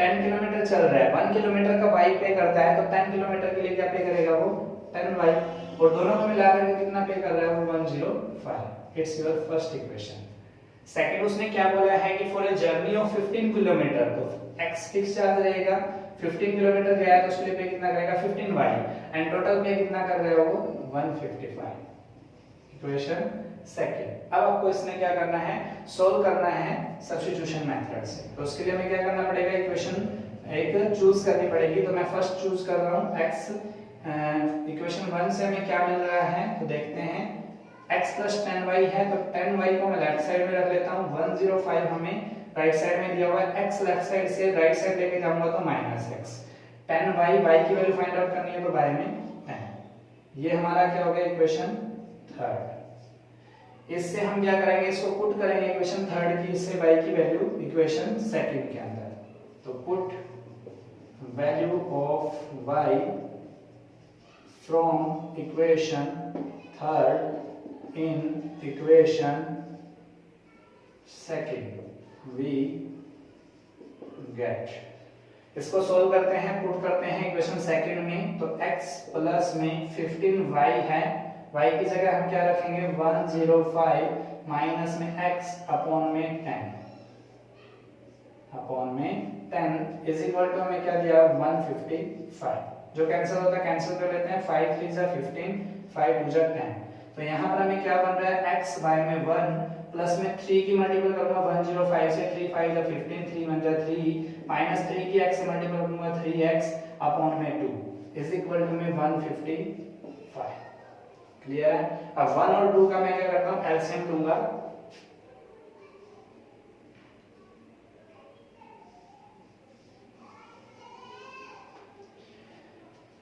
A: 10 किलोमीटर चल रहा है, 1 किलोमीटर का वाई पे करता है तो 10 किलोमीटर के लिए क्या पे करेगा वो 10 वाई, और दोनों को मिलाकर के कितना पे कर रहा है वो 105। It's your first equation. Second उसने क्या बोला है कि for a journey of 15 kilometre, तो एक्स फिक्स चार्ज रहेगा, 15 किलोमीटर गया है तो उसके लिए पे कितना करेगा 15y एंड टोटल पे कितना कर रहे हो वो 155। Equation second. अब आपको इसमें क्या करना है, सोल्व करना है सब्स्टिट्यूशन मेथड से। तो उसके लिए हमें क्या करना पड़ेगा, इक्वेशन एक चूज करनी पड़ेगी। तो मैं फर्स्ट चूज कर रहा हूं x। इक्वेशन 1 से हमें क्या मिल रहा है तो देखते हैं, x plus 10y है तो 10y को मैं लेफ्ट साइड में रख लेता हूं, 105 हमें राइट साइड में दिया हुआ है, x लेफ्ट साइड से राइट साइड लेके जाऊंगा तो -x। 10y y की वैल्यू फाइंड आउट करनी है तो y में 10। ये हमारा क्या हो गया इक्वेशन थर्ड। इससे हम क्या करेंगे, इसको पुट करेंगे इक्वेशन थर्ड की, इससे y की वैल्यू इक्वेशन सेकंड के अंदर। तो put value of y from equation third in equation second we get। इसको सोल्व करते हैं, पुट करते हैं इक्वेशन सेकंड में। तो x प्लस में 15y है, y की जगह हम क्या रखेंगे 105 माइनस में x अपॉन में 10 इज इक्वल टू हमें क्या दिया 155। जो कैंसिल होता है कैंसिल कर लेते हैं, 5 3 जा 15, 5 2 जा 10। तो यहाँ पर हमें क्या बन रहा है, x y में 1 प्लस में 3 की मल्टीपल करूंगा 105 से, 3 5 जा 15, 3 1 जा 3 माइनस 3 की x से मल्टीपल करूंगा 3x अपॉन में 2 इज इक्वल टू में 155। क्लियर है? अब 1 और 2 का मैं क्या करता हूँ एलसीएम लूंगा।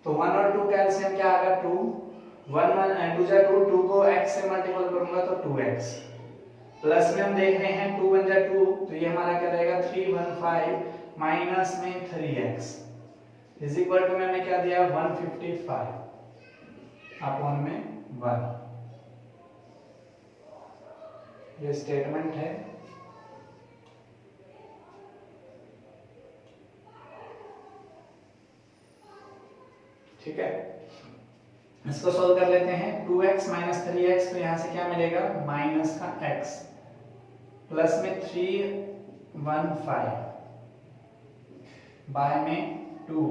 A: तो 1 और 2 का एलसीएम क्या आएगा 2, 1 1 2 जा 2, 2 को x से मल्टीपल करूंगा तो 2x, प्लस में हम देख रहे हैं 2 1 जा 2, तो ये हमारा क्या रहेगा 315 माइनस में 3x इज इक्वल टू मैंने क्या दिया 155 अपॉन में 1। ये स्टेटमेंट है। ठीक है, इसको सोल्व कर लेते हैं। 2x माइनस 3x, तो यहां से क्या मिलेगा माइनस का x प्लस में 315 बाय में 2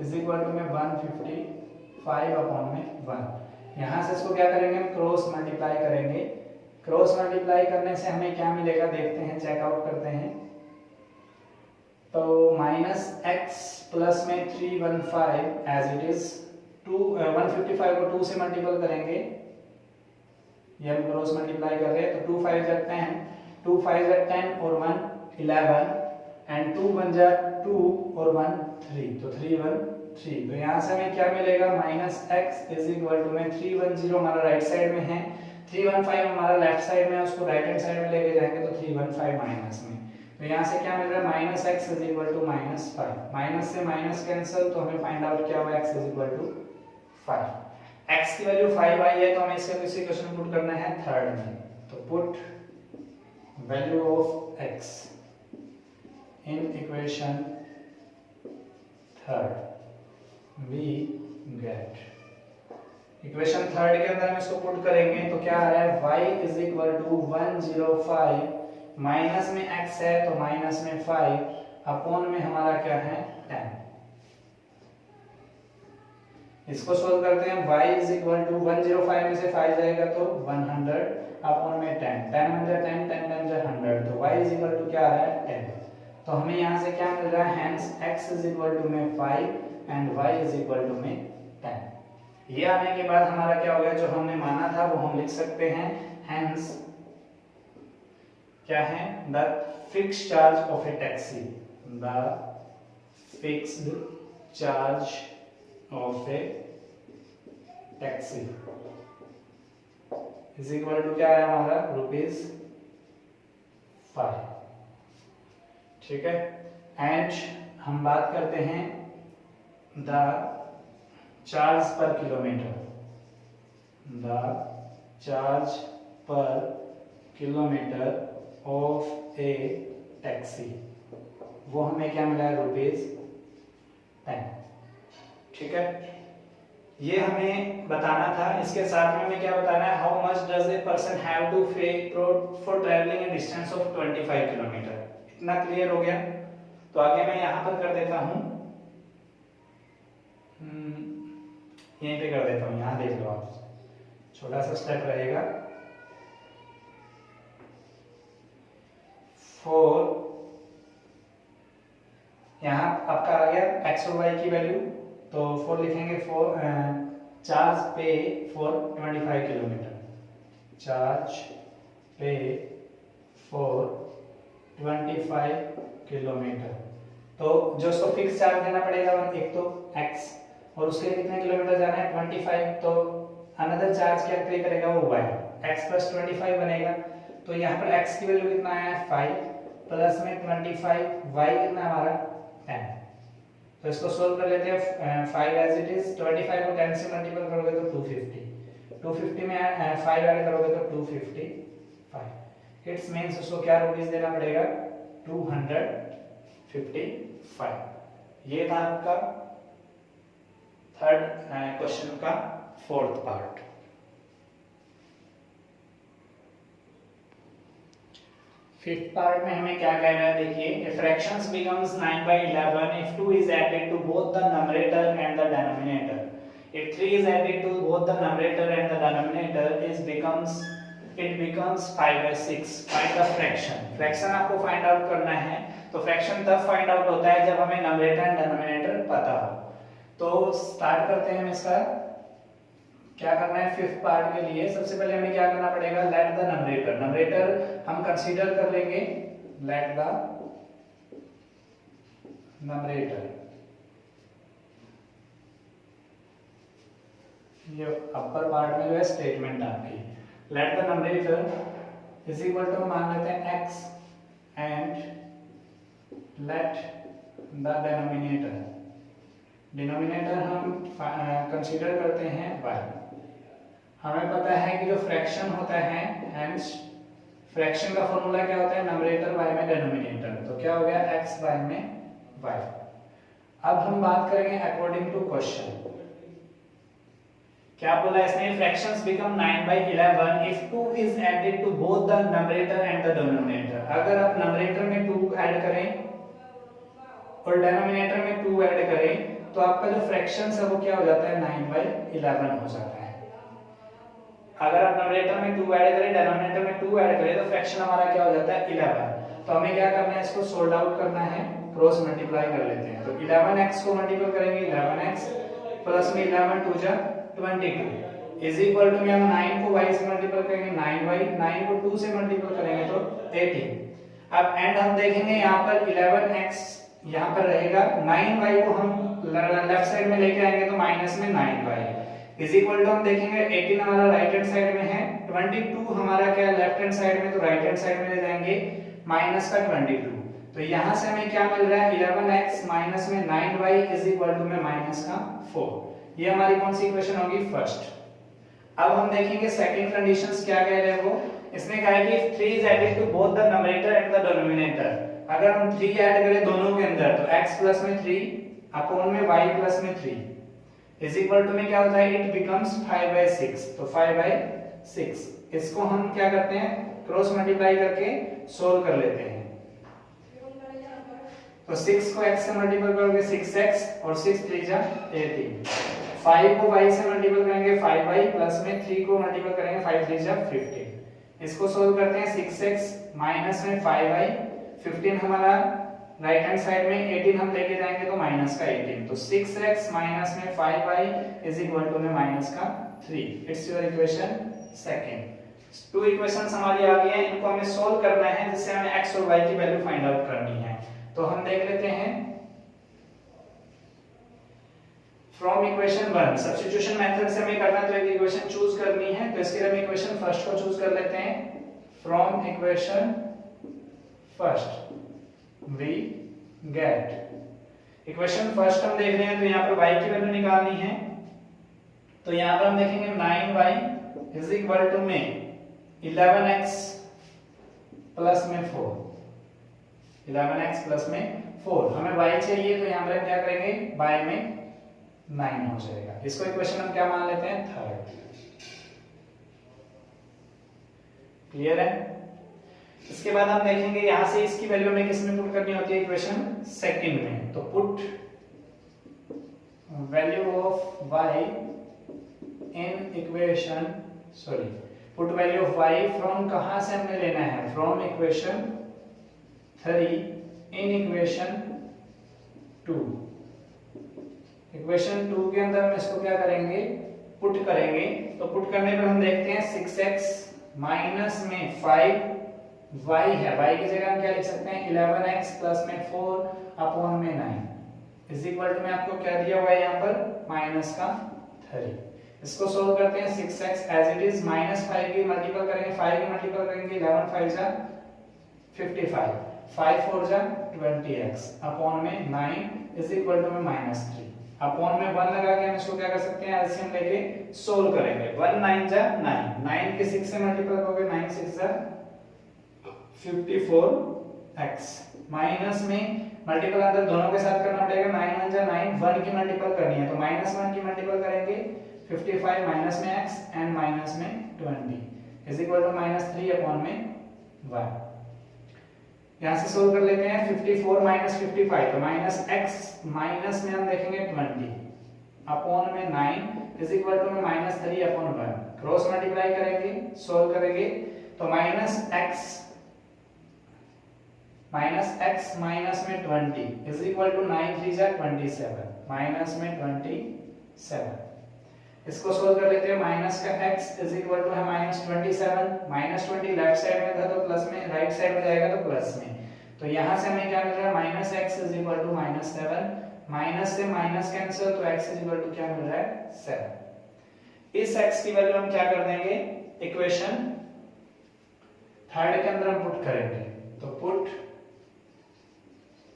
A: इज इक्वल टू में 155 अपॉन में 1। यहाँ से इसको क्या करेंगे, हम क्रॉस मल्टीप्लाई करेंगे। क्रॉस मल्टीप्लाई करने से हमें क्या मिलेगा देखते हैं, चेकआउट करते हैं। तो माइनस एक्स प्लस में 315 एज इट इज 155 को 2 से मल्टीपल करेंगे, ये हम क्रॉस मल्टीप्लाई कर रहे हैं। तो 2 5 जा 10, 2 5 जा 10 और 1 11 एंड 2 1 जा 2 और 1 3, तो 3 1 3। तो यहाँ से हमें क्या मिलेगा, minus x is equal to में 310 हमारा राइट साइड में है, 315 हमारा लेफ्ट साइड में है, उसको राइट हैंड साइड में लेके जाएंगे तो 315 माइनस में। तो यहाँ से क्या मिल रहा है, minus x is equal to minus 5, minus से माइनस कैंसिल, तो हमें फाइंड आउट क्या हुआ, x is equal to 5। X की वैल्यू 5 आई है, तो हमें इसके किसी इक्वेशन पुट करना है थर्ड में। तो put value of x in equation third, we get equation third के अंदर हम इसको पुट करेंगे तो क्या आ रहा है, y is equal to 105, minus में x है तो माइनस में 5 अपॉन में हमारा क्या है 10। इसको सोल्व करते हैं, y इज इक्वल टू 105 में से 5 जाएगा तो 100 अपॉन में 10, 10 1 जा 10, 10 10 जा 100, तो y इज इक्वल टू क्या आ रहा है 10। तो हमें यहाँ से क्या मिल रहा है, hence x is equal to में 5 and y is equal to में 10। ये आने के बाद हमारा क्या हो गया, जो हमने माना था वो हम लिख सकते हैं, हेंस क्या है, the fixed charge of a taxi, the fixed charge of a taxi is equal to क्या है हमारा, ₹5। ठीक है, एंड हम बात करते हैं the charge per kilometre, the charge per kilometre of a taxi, वो हमें क्या मिला है, ₹10। ठीक है, ये हमें बताना था। इसके साथ में हमें क्या बताना है, how much does a person have to pay for travelling a distance of 25 kilometre. इतना क्लियर हो गया। तो आगे मैं यहाँ पर कर देता हूँ, यहीं पे कर देता हूँ, यहाँ देख लो आप, छोटा सा स्टेप रहेगा। 4 यहाँ आपका आ गया x और y की वैल्यू, तो 4 लिखेंगे, 4 चार्ज पे फॉर 25 किलोमीटर, चार्ज पे फॉर 25 किलोमीटर। तो जो उसको फिक्स चार्ज देना पड़ेगा, एक तो x और उसके लिए कितने किलोमीटर जाना है 25, तो अनदर चार्ज क्या पे करेगा वो y, x प्लस 25 बनेगा। तो यहाँ पर x की वैल्यू कितना आया है 5 प्लस में 25, y कितना हमारा 10। तो इसको सोल्व कर लेते हैं, 5 एज इट इज, 25 को 10 से मल्टीपल करोगे तो 250, 250 में 5 ऐड करोगे तो 255। इट्स मींस उसको क्या रुपीस देना पड़ेगा, 255। ये था आपका थर्ड क्वेश्चन का फोर्थ पार्ट। फिफ्थ पार्ट में हमें क्या कह रहा है, देखिए, fractions becomes 9/11 if 2 is added to both the numerator and the denominator. If 3 is added to both the numerator and the denominator, it becomes 5/6. Find the fraction. Fraction आपको find out करना है, तो फ्रैक्शन तब find out होता है जब हमें numerator and denominator पता हो। तो स्टार्ट करते हैं हम इसका, क्या करना है फिफ्थ पार्ट के लिए। सबसे पहले हमें क्या करना पड़ेगा, लेट द नंबरेटर, नंबरेटर हम कंसीडर कर लेंगे, लेट द नंबरेटर, ये अपर पार्ट में जो है स्टेटमेंट आपकी, let the numerator is equal to मान लेते हैं x and let the denominator, denominator हम कंसीडर करते हैं y। हमें पता है कि जो फ्रैक्शन होता है, हेंस फ्रैक्शन का फॉर्मूला क्या होता है, नंबरेटर y में डिनोमिनेटर, तो क्या हो गया x y में y। अब हम बात करेंगे अकॉर्डिंग टू क्वेश्चन, क्या बोला इसने, fractions become 9/11 if 2 is added to both the numerator and the denominator। अगर आप नंबरेटर में 2 ऐड करें और डिनोमिनेटर में 2 ऐड करें तो आपका जो फ्रैक्शन है वो क्या हो जाता है 9/11 हो जाता है। अगर आप न्यूमरेटर में 2 ऐड करें डिनोमिनेटर में 2 ऐड करें तो फ्रैक्शन हमारा क्या हो जाता है 11। तो हमें क्या करना है, इसको सोल्व आउट करना है, क्रॉस मल्टीप्लाई कर लेते हैं। तो 11x को मल्टीप्लाई करेंगे 11x प्लस में 11 2 जा 22 इज इक्वल टू में हम 9 को y से मल्टीप्लाई करेंगे 9y, 9 को 2 से मल्टीप्लाई करेंगे तो 18। अब एंड हम देखेंगे यहाँ पर 11x यहाँ पर रहेगा, 9y को हम लेफ्ट साइड में लेके आएंगे तो माइनस में 9y इज इक्वल टू हम देखेंगे 18 हमारा राइट हैंड साइड में है, 22 हमारा क्या है लेफ्ट हैंड साइड में, तो राइट हैंड साइड में ले जाएंगे माइनस का 22। तो यहां से हमें क्या मिल रहा है 11x माइनस में 9y इज इक्वल टू में माइनस का 4। ये हमारी कौन सी इक्वेशन होगी फर्स्ट। अब हम देखेंगे सेकंड कंडीशंस क्या कह रहे हैं वो। इसने कहा है कि 3 is added to both the numerator and the denominator. अगर हम 3 ऐड करें दोनों के अंदर तो x प्लस में 3 अपॉन में y प्लस में 3 इज इक्वल टू में क्या होता है इट बिकम्स 5/6। तो 5/6 इसको हम क्या करते हैं क्रॉस मल्टीप्लाई करके सोल्व कर लेते हैं। तो 6 को x से मल्टीप्लाई करोगे 6x और 6 3 जा 18। 5 को y से मल्टीप्लाई करेंगे 5y प्लस में 3 को मल्टीप्लाई करेंगे 5 3 जा 15। इसको सोल्व करते हैं 6x माइनस में 5y 15 हमारा राइट हैंड साइड में 18 हम लेके जाएंगे तो माइनस का 18। तो 6x माइनस में 5y इज इक्वल टू में माइनस का 3। It's your equation second. 2 equations हमारी आ गई हैं, इनको हमें सोल्व करना है जिससे हमें x और y की वैल्यू फाइंड आउट करनी है। तो हम देख लेते हैं फ्रॉम इक्वेशन 1 सब्स्टिट्यूशन मेथड से हमें करना है तो एक इक्वेशन चूज करनी है। तो इसके लिए हम इक्वेशन फर्स्ट को चूज कर लेते हैं। From equation first we get equation first हम देख रहे हैं तो यहाँ पर y की वैल्यू निकालनी है। तो यहाँ पर हम देखेंगे 9y इज इक्वल टू में 11x प्लस में 4 11x प्लस में 4 हमें y चाहिए तो यहाँ पर हम क्या करेंगे y में 9 हो जाएगा। इसको इक्वेशन हम क्या मान लेते हैं थर्ड। क्लियर है। इसके बाद हम देखेंगे यहां से इसकी वैल्यू में किस में पुट करनी होती है इक्वेशन सेकंड में। तो put value of y in equation put value of y from कहां से हमने लेना है from equation 3 in equation 2। Equation 2 के अंदर हम इसको क्या करेंगे पुट करेंगे। तो पुट करने पर हम देखते हैं 6x माइनस में 5 y है, y की जगह हम क्या लिख सकते हैं 11x प्लस में 4 अपॉन में 9 इज इक्वल टू में आपको क्या दिया हुआ है यहाँ पर माइनस का 3। इसको सोल्व करते हैं 6x as it is minus 5 की मल्टीपल करेंगे 5 की मल्टीपल करेंगे 11 5 जा 55 5 4 जा 20x अपॉन में 9 इज इक्वल टू में माइनस 3 अपॉन में 1 लगा के हम इसको क्या कर सकते हैं एलसीएम लेके सोल्व करेंगे। 1 9 जा 9 9 के 6 से मल्टीपल करोगे 9 6 जा 54x माइनस में मल्टीपल अंदर दोनों के साथ करना पड़ेगा 9 1 जा 9 1 की मल्टीपल करनी है तो माइनस 1 की मल्टीपल करेंगे 55 माइनस में x एंड माइनस में 20 is equal to minus 3 upon में 1। यहां से सोल्व कर लेते हैं 54 माइनस 55 तो माइनस x माइनस में हम देखेंगे 20 अपॉन में 9 इज इक्वल टू में माइनस 3 अपॉन 1 क्रॉस मल्टीप्लाई करेंगे सोल्व करेंगे तो माइनस x माइनस में 20 इज इक्वल टू 9 3 जा 27 माइनस में 27। इसको सोल्व कर लेते हैं माइनस का x इज इक्वल टू है माइनस 27 माइनस 20 लेफ्ट साइड में था तो प्लस में राइट साइड में जाएगा तो प्लस में। तो यहां से हमें क्या मिल रहा है minus x is equal to minus 7 minus से माइनस कैंसिल तो x इज इक्वल टू क्या मिल रहा है 7। इस x की वैल्यू हम क्या कर देंगे इक्वेशन थर्ड के अंदर हम पुट करेंगे। तो put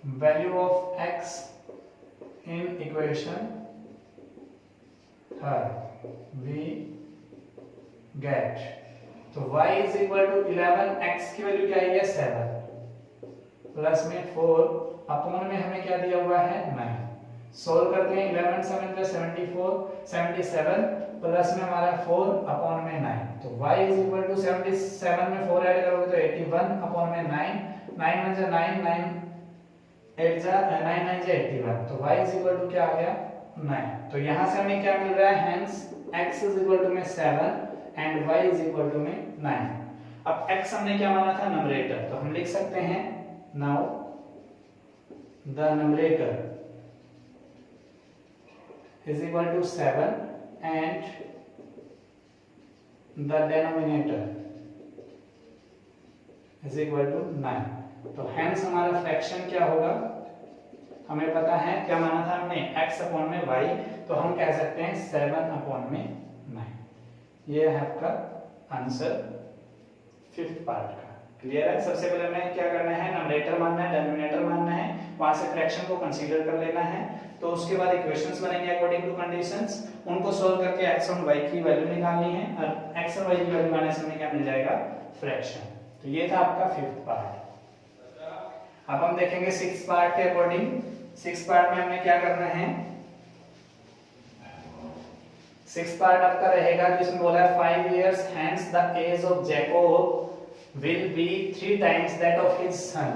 A: value of x in equation third we get तो y is equal to 11 x की वैल्यू क्या है 7 प्लस में 4 अपॉन में हमें क्या दिया हुआ है 9। सोल्व करते हैं 11 7 का 77 प्लस में हमारा 4 अपॉन में 9 तो y इज इक्वल टू 77 में 4 ऐड करोगे तो 81 अपॉन में 9 9 में 9 9 8 जा 9 9 जा 81, तो y इज इक्वल टू क्या आ गया 9। तो यहां से हमें क्या मिल रहा है, hence x is equal to में 7 and y is equal to में 9। अब x हमने क्या माना था, न्यूमरेटर, तो हम लिख सकते हैं now the numerator is equal to 7 and the denominator is equal to 9। तो hence हमारा फ्रैक्शन क्या होगा, हमें पता है क्या माना था हमने, x अपॉन में y, तो हम कह सकते हैं 7 अपॉन में 9। ये है आपका आंसर 5th पार्ट का। क्लियर है। सबसे पहले हमें क्या करना है, न्यूमरेटर मानना है, डिनोमिनेटर मानना है, वहां से फ्रैक्शन को कंसीडर कर लेना है। तो उसके बाद इक्वेशंस बनेंगे अकॉर्डिंग टू कंडीशंस, उनको सॉल्व करके x और y की वैल्यू निकालनी है, और x और y की वैल्यू निकालने से हमें क्या मिल जाएगा, फ्रैक्शन। तो ये था आपका 5th पार्ट। अब हम देखेंगे 6th पार्ट के अकॉर्डिंग। 6th पार्ट में हमें क्या करना है, 6th पार्ट आपका रहेगा जिसमें बोला है 5 years hence the age of Jacob will be 3 times that of his son,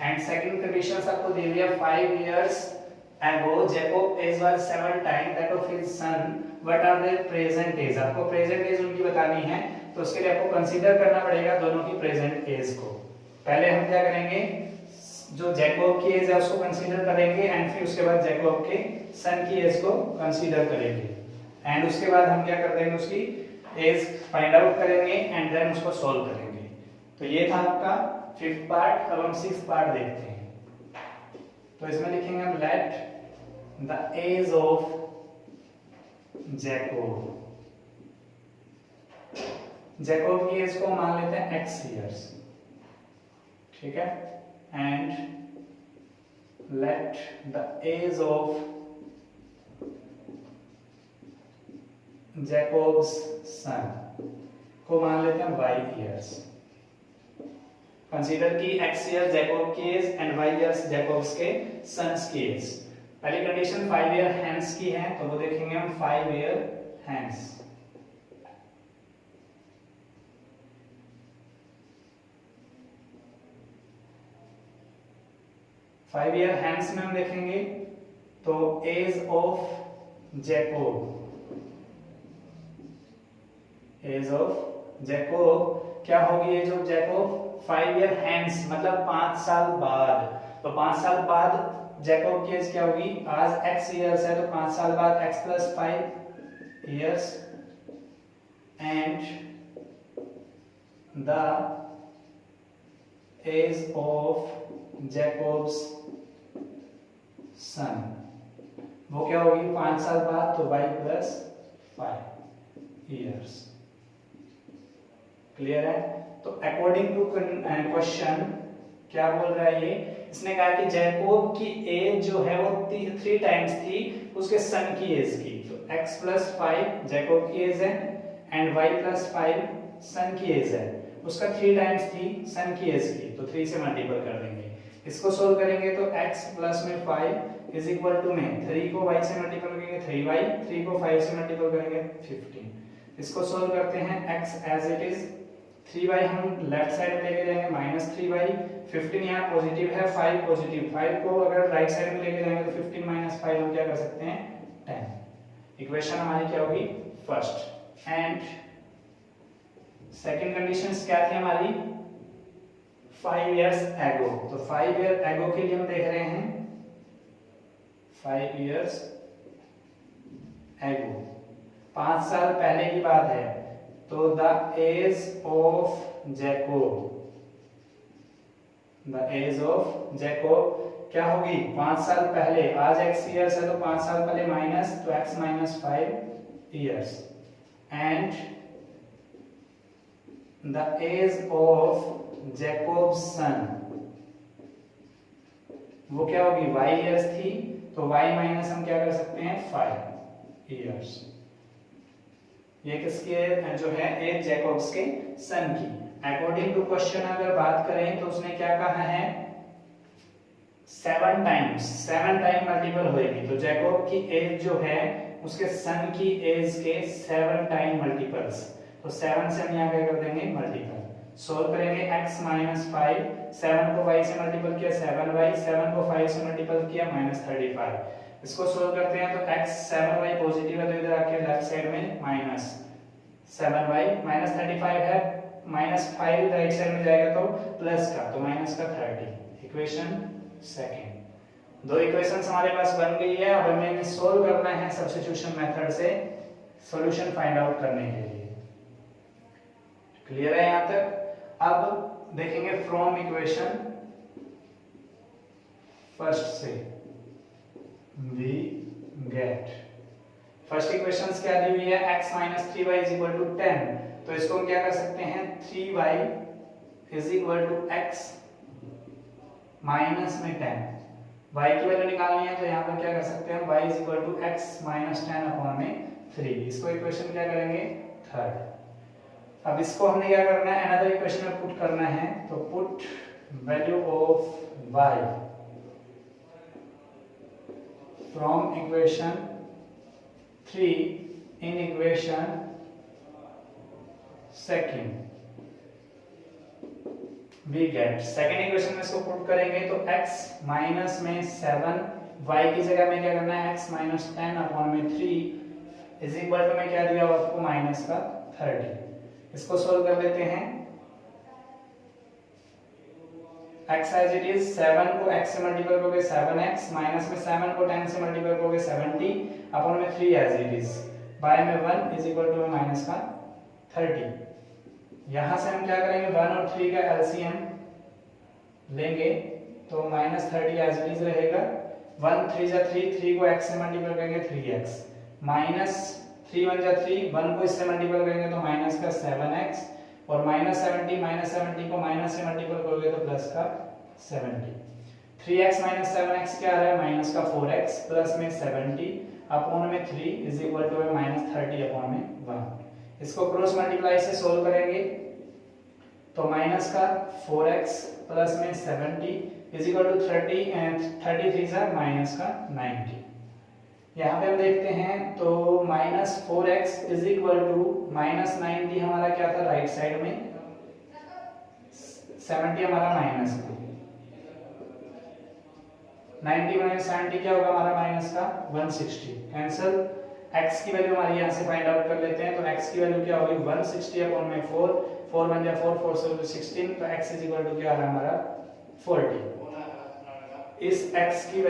A: and second conditions आपको दी हुई है 5 years ago Jacob age was 7 times that of his son, what are their present age, आपको present as उनकी बतानी है। तो उसके लिए आपको कंसीडर करना पड़ेगा दोनों की प्रेजेंट एज को। पहले हम क्या करेंगे, जो जैकोब की एज है उसको कंसीडर करेंगे, एंड फिर उसके बाद जैकोब के सन की एज को कंसीडर करेंगे, एंड उसके बाद हम क्या कर देंगे, उसकी एज फाइंड आउट करेंगे एंड देन उसको सॉल्व करेंगे। तो ये था आपका 5th पार्ट। अब हम 6th पार्ट देखते हैं। तो इसमें लिखेंगे हम let the age of Jacob, Jacob की एज को मान लेते हैं x इयर्स, ठीक है, and let the age of Jacob's son को मान लेते हैं y इयर्स। कंसीडर की x ईयर जैकोब की age and y years Jacob's के सन्स की एज। पहली कंडीशन 5 ईयर हेंस की है, तो वो देखेंगे हम 5 year hence. Five year hence में हम देखेंगे तो as of Jacob, age of Jacob क्या होगी, age of Jacob 5 year hence मतलब 5 साल बाद। तो 5 साल बाद जैकोब की एज क्या होगी, आज x इयर्स है तो 5 साल बाद x plus 5 years, and the age of Jacob's son वो क्या होगी 5 साल बाद, तो y प्लस 5 इयर्स। क्लियर है। तो अकॉर्डिंग टू क्वेश्चन क्या बोल रहा है ये, इसने कहा कि जैकोब की एज जो है वो 3 टाइम्स थी उसके सन की एज की। तो x प्लस 5 जैकोब की एज है एंड y प्लस 5 सन की एज है, उसका 3 टाइम्स थी सन की एज की, तो 3 से मल्टीपल कर देंगे। इसको सोल्व करेंगे तो x प्लस में 5 इज इक्वल टू में 3 को y से मल्टीपल करेंगे 3y, 3 को 5 से मल्टीपल करेंगे 15। इसको सोल्व करते हैं x as it is, 3y हम लेफ्ट साइड में लेके जाएंगे -3y, 15 यहाँ पॉजिटिव है 5 पॉजिटिव, 5 को अगर राइट साइड में लेके जाएंगे तो 15 - 5 हम क्या कर सकते हैं 10। इक्वेशन हमारी क्या होगी फर्स्ट। एंड सेकंड कंडीशंस क्या थी हमारी 5 इयर्स एगो, तो 5 ईयर एगो के लिए हम देख रहे हैं 5 इयर्स एगो 5 साल पहले की बात है, तो the age of Jacob, the age of Jacob क्या होगी 5 साल पहले, आज x इयर्स है तो 5 साल पहले माइनस, तो x minus 5 years, and the age of Jacob son वो क्या होगी y इयर्स थी, तो y माइनस हम क्या कर सकते हैं 5 इयर्स। ये किसके जो है एज जैकोब्स के सन की। अकॉर्डिंग टू क्वेश्चन अगर बात करें तो उसने क्या कहा है 7 टाइम मल्टीपल होएगी, तो जैकोब की एज जो है उसके सन की एज के 7 टाइम मल्टीपल्स, तो 7 से हम यहाँ क्या कर देंगे मल्टीपल, सोल्व करेंगे x माइनस 5, 7 को y से मल्टीपल किया 7y, 7 को 5 से मल्टीपल किया माइनस 35। इसको सोल्व करते हैं तो x 7y पॉजिटिव है तो इधर आके लेफ्ट साइड में माइनस 7y, माइनस 35 है, माइनस 5 राइट साइड में जाएगा तो प्लस का, तो माइनस का 30। Equation second. दो इक्वेशंस हमारे पास बन गई है। अब हमें इन्हें सोल्व करना है सब्स्टिट्यूशन मेथड से सॉल्यूशन फाइंड आउट करने के लिए। क्लियर है यहां तक? अब देखेंगे फ्रॉम इक्वेशन फर्स्ट से वी गेट, फर्स्ट इक्वेशन क्या दी हुई है, x minus 3y is equal to 10, तो इसको हम क्या कर सकते हैं 3y is equal to x minus में 10, y की वैल्यू निकालनी है तो यहाँ पर क्या कर सकते हैं y is equal to x minus 10 upon में 3, इसको इक्वेशन क्या करेंगे थर्ड। अब इसको हमने क्या करना है अनदर इक्वेशन में पुट करना है, तो put value of y from equation 3 in equation second we get, second equation में इसको पुट करेंगे तो x माइनस में 7, y की जगह में क्या करना है x माइनस 10 अपॉन में 3 इज इक्वल टू में क्या दिया हुआ आपको माइनस का 30। इसको सोल्व कर लेते हैं, x एज इट इज 7 को x से मल्टीपल करोगे 7x, माइनस में 7 को 10 से मल्टीपल करोगे 70 अपॉन में 3 एज इट इज, बाय में 1 इज इक्वल टू माइनस का 30। यहां से हम क्या करेंगे 1 और 3 का एलसीएम लेंगे तो माइनस 30 एज इट इज रहेगा, 1 3 जा 3, 3 को x से मल्टीपल करेंगे 3x, माइनस 3 1 जा 3, 1 को इससे मल्टीपल करेंगे तो माइनस का 7x, और माइनस 70 को माइनस से मल्टीपल करोगे तो प्लस का 70। 3x माइनस 7x क्या आ रहा है माइनस का 4x प्लस में 70 अपॉन में 3 is equal to minus 30 upon में 1। इसको क्रॉस मल्टीप्लाई से सोल्व करेंगे तो माइनस का 4x प्लस में 70 इज इक्वल टू 30 एंड 33 से माइनस का 90। यहाँ पे हम देखते हैं तो minus 4x is equal to minus 90 हमारा क्या था राइट साइड में, 70 हमारा माइनस का, 90 माइनस 70 क्या होगा हमारा माइनस का 160, कैंसिल। x की वैल्यू हमारी यहाँ से फाइंड आउट कर लेते हैं तो x की वैल्यू क्या होगी 160 अपॉन में 4, 4 1 जा 4, 4 से 16, तो x इज इक्वल टू क्या आ रहा है हमारा 40। इस x की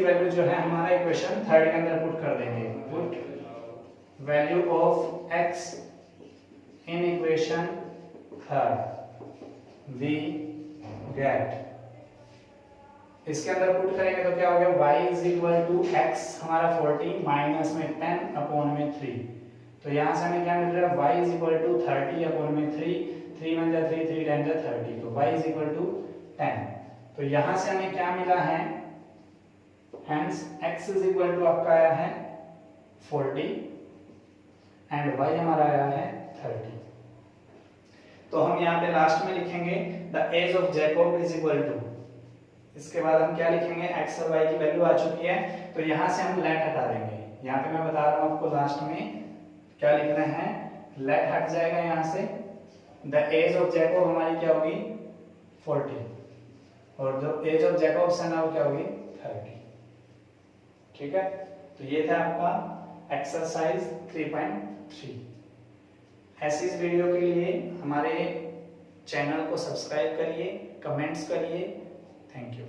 A: वैल्यू जो है हमारा इक्वेशन थर्ड के अंदर पुट कर देंगे, put value of x in equation third we get, इसके अंदर पुट करेंगे तो क्या हो गया y is equal to x हमारा 40 माइनस में 10 अपॉन में 3, तो यहाँ से हमें क्या मिल रहा है y is equal to 30 upon में 3, 3 1 जा 3, 3 10 जा 30, तो y इज इक्वल टू 10। तो यहाँ से हमें क्या मिला है, hence x is equal to आपका आया है 40 एंड y हमारा आया है 30। तो हम यहाँ पे लास्ट में लिखेंगे the age of Jacob is equal to, इसके बाद हम क्या लिखेंगे x और y की वैल्यू आ चुकी है तो यहाँ से हम लेट हटा देंगे। यहाँ पे मैं बता रहा हूँ आपको लास्ट में क्या लिखना है, लेट हट जाएगा यहाँ से, द एज ऑफ जैकब हमारी क्या होगी 40 और जो एज ऑफ जैकब सन है वो क्या होगी 30। ठीक है, तो ये था आपका एक्सरसाइज 3.3। ऐसी इस वीडियो के लिए हमारे चैनल को सब्सक्राइब करिए, कमेंट्स करिए। Thank you.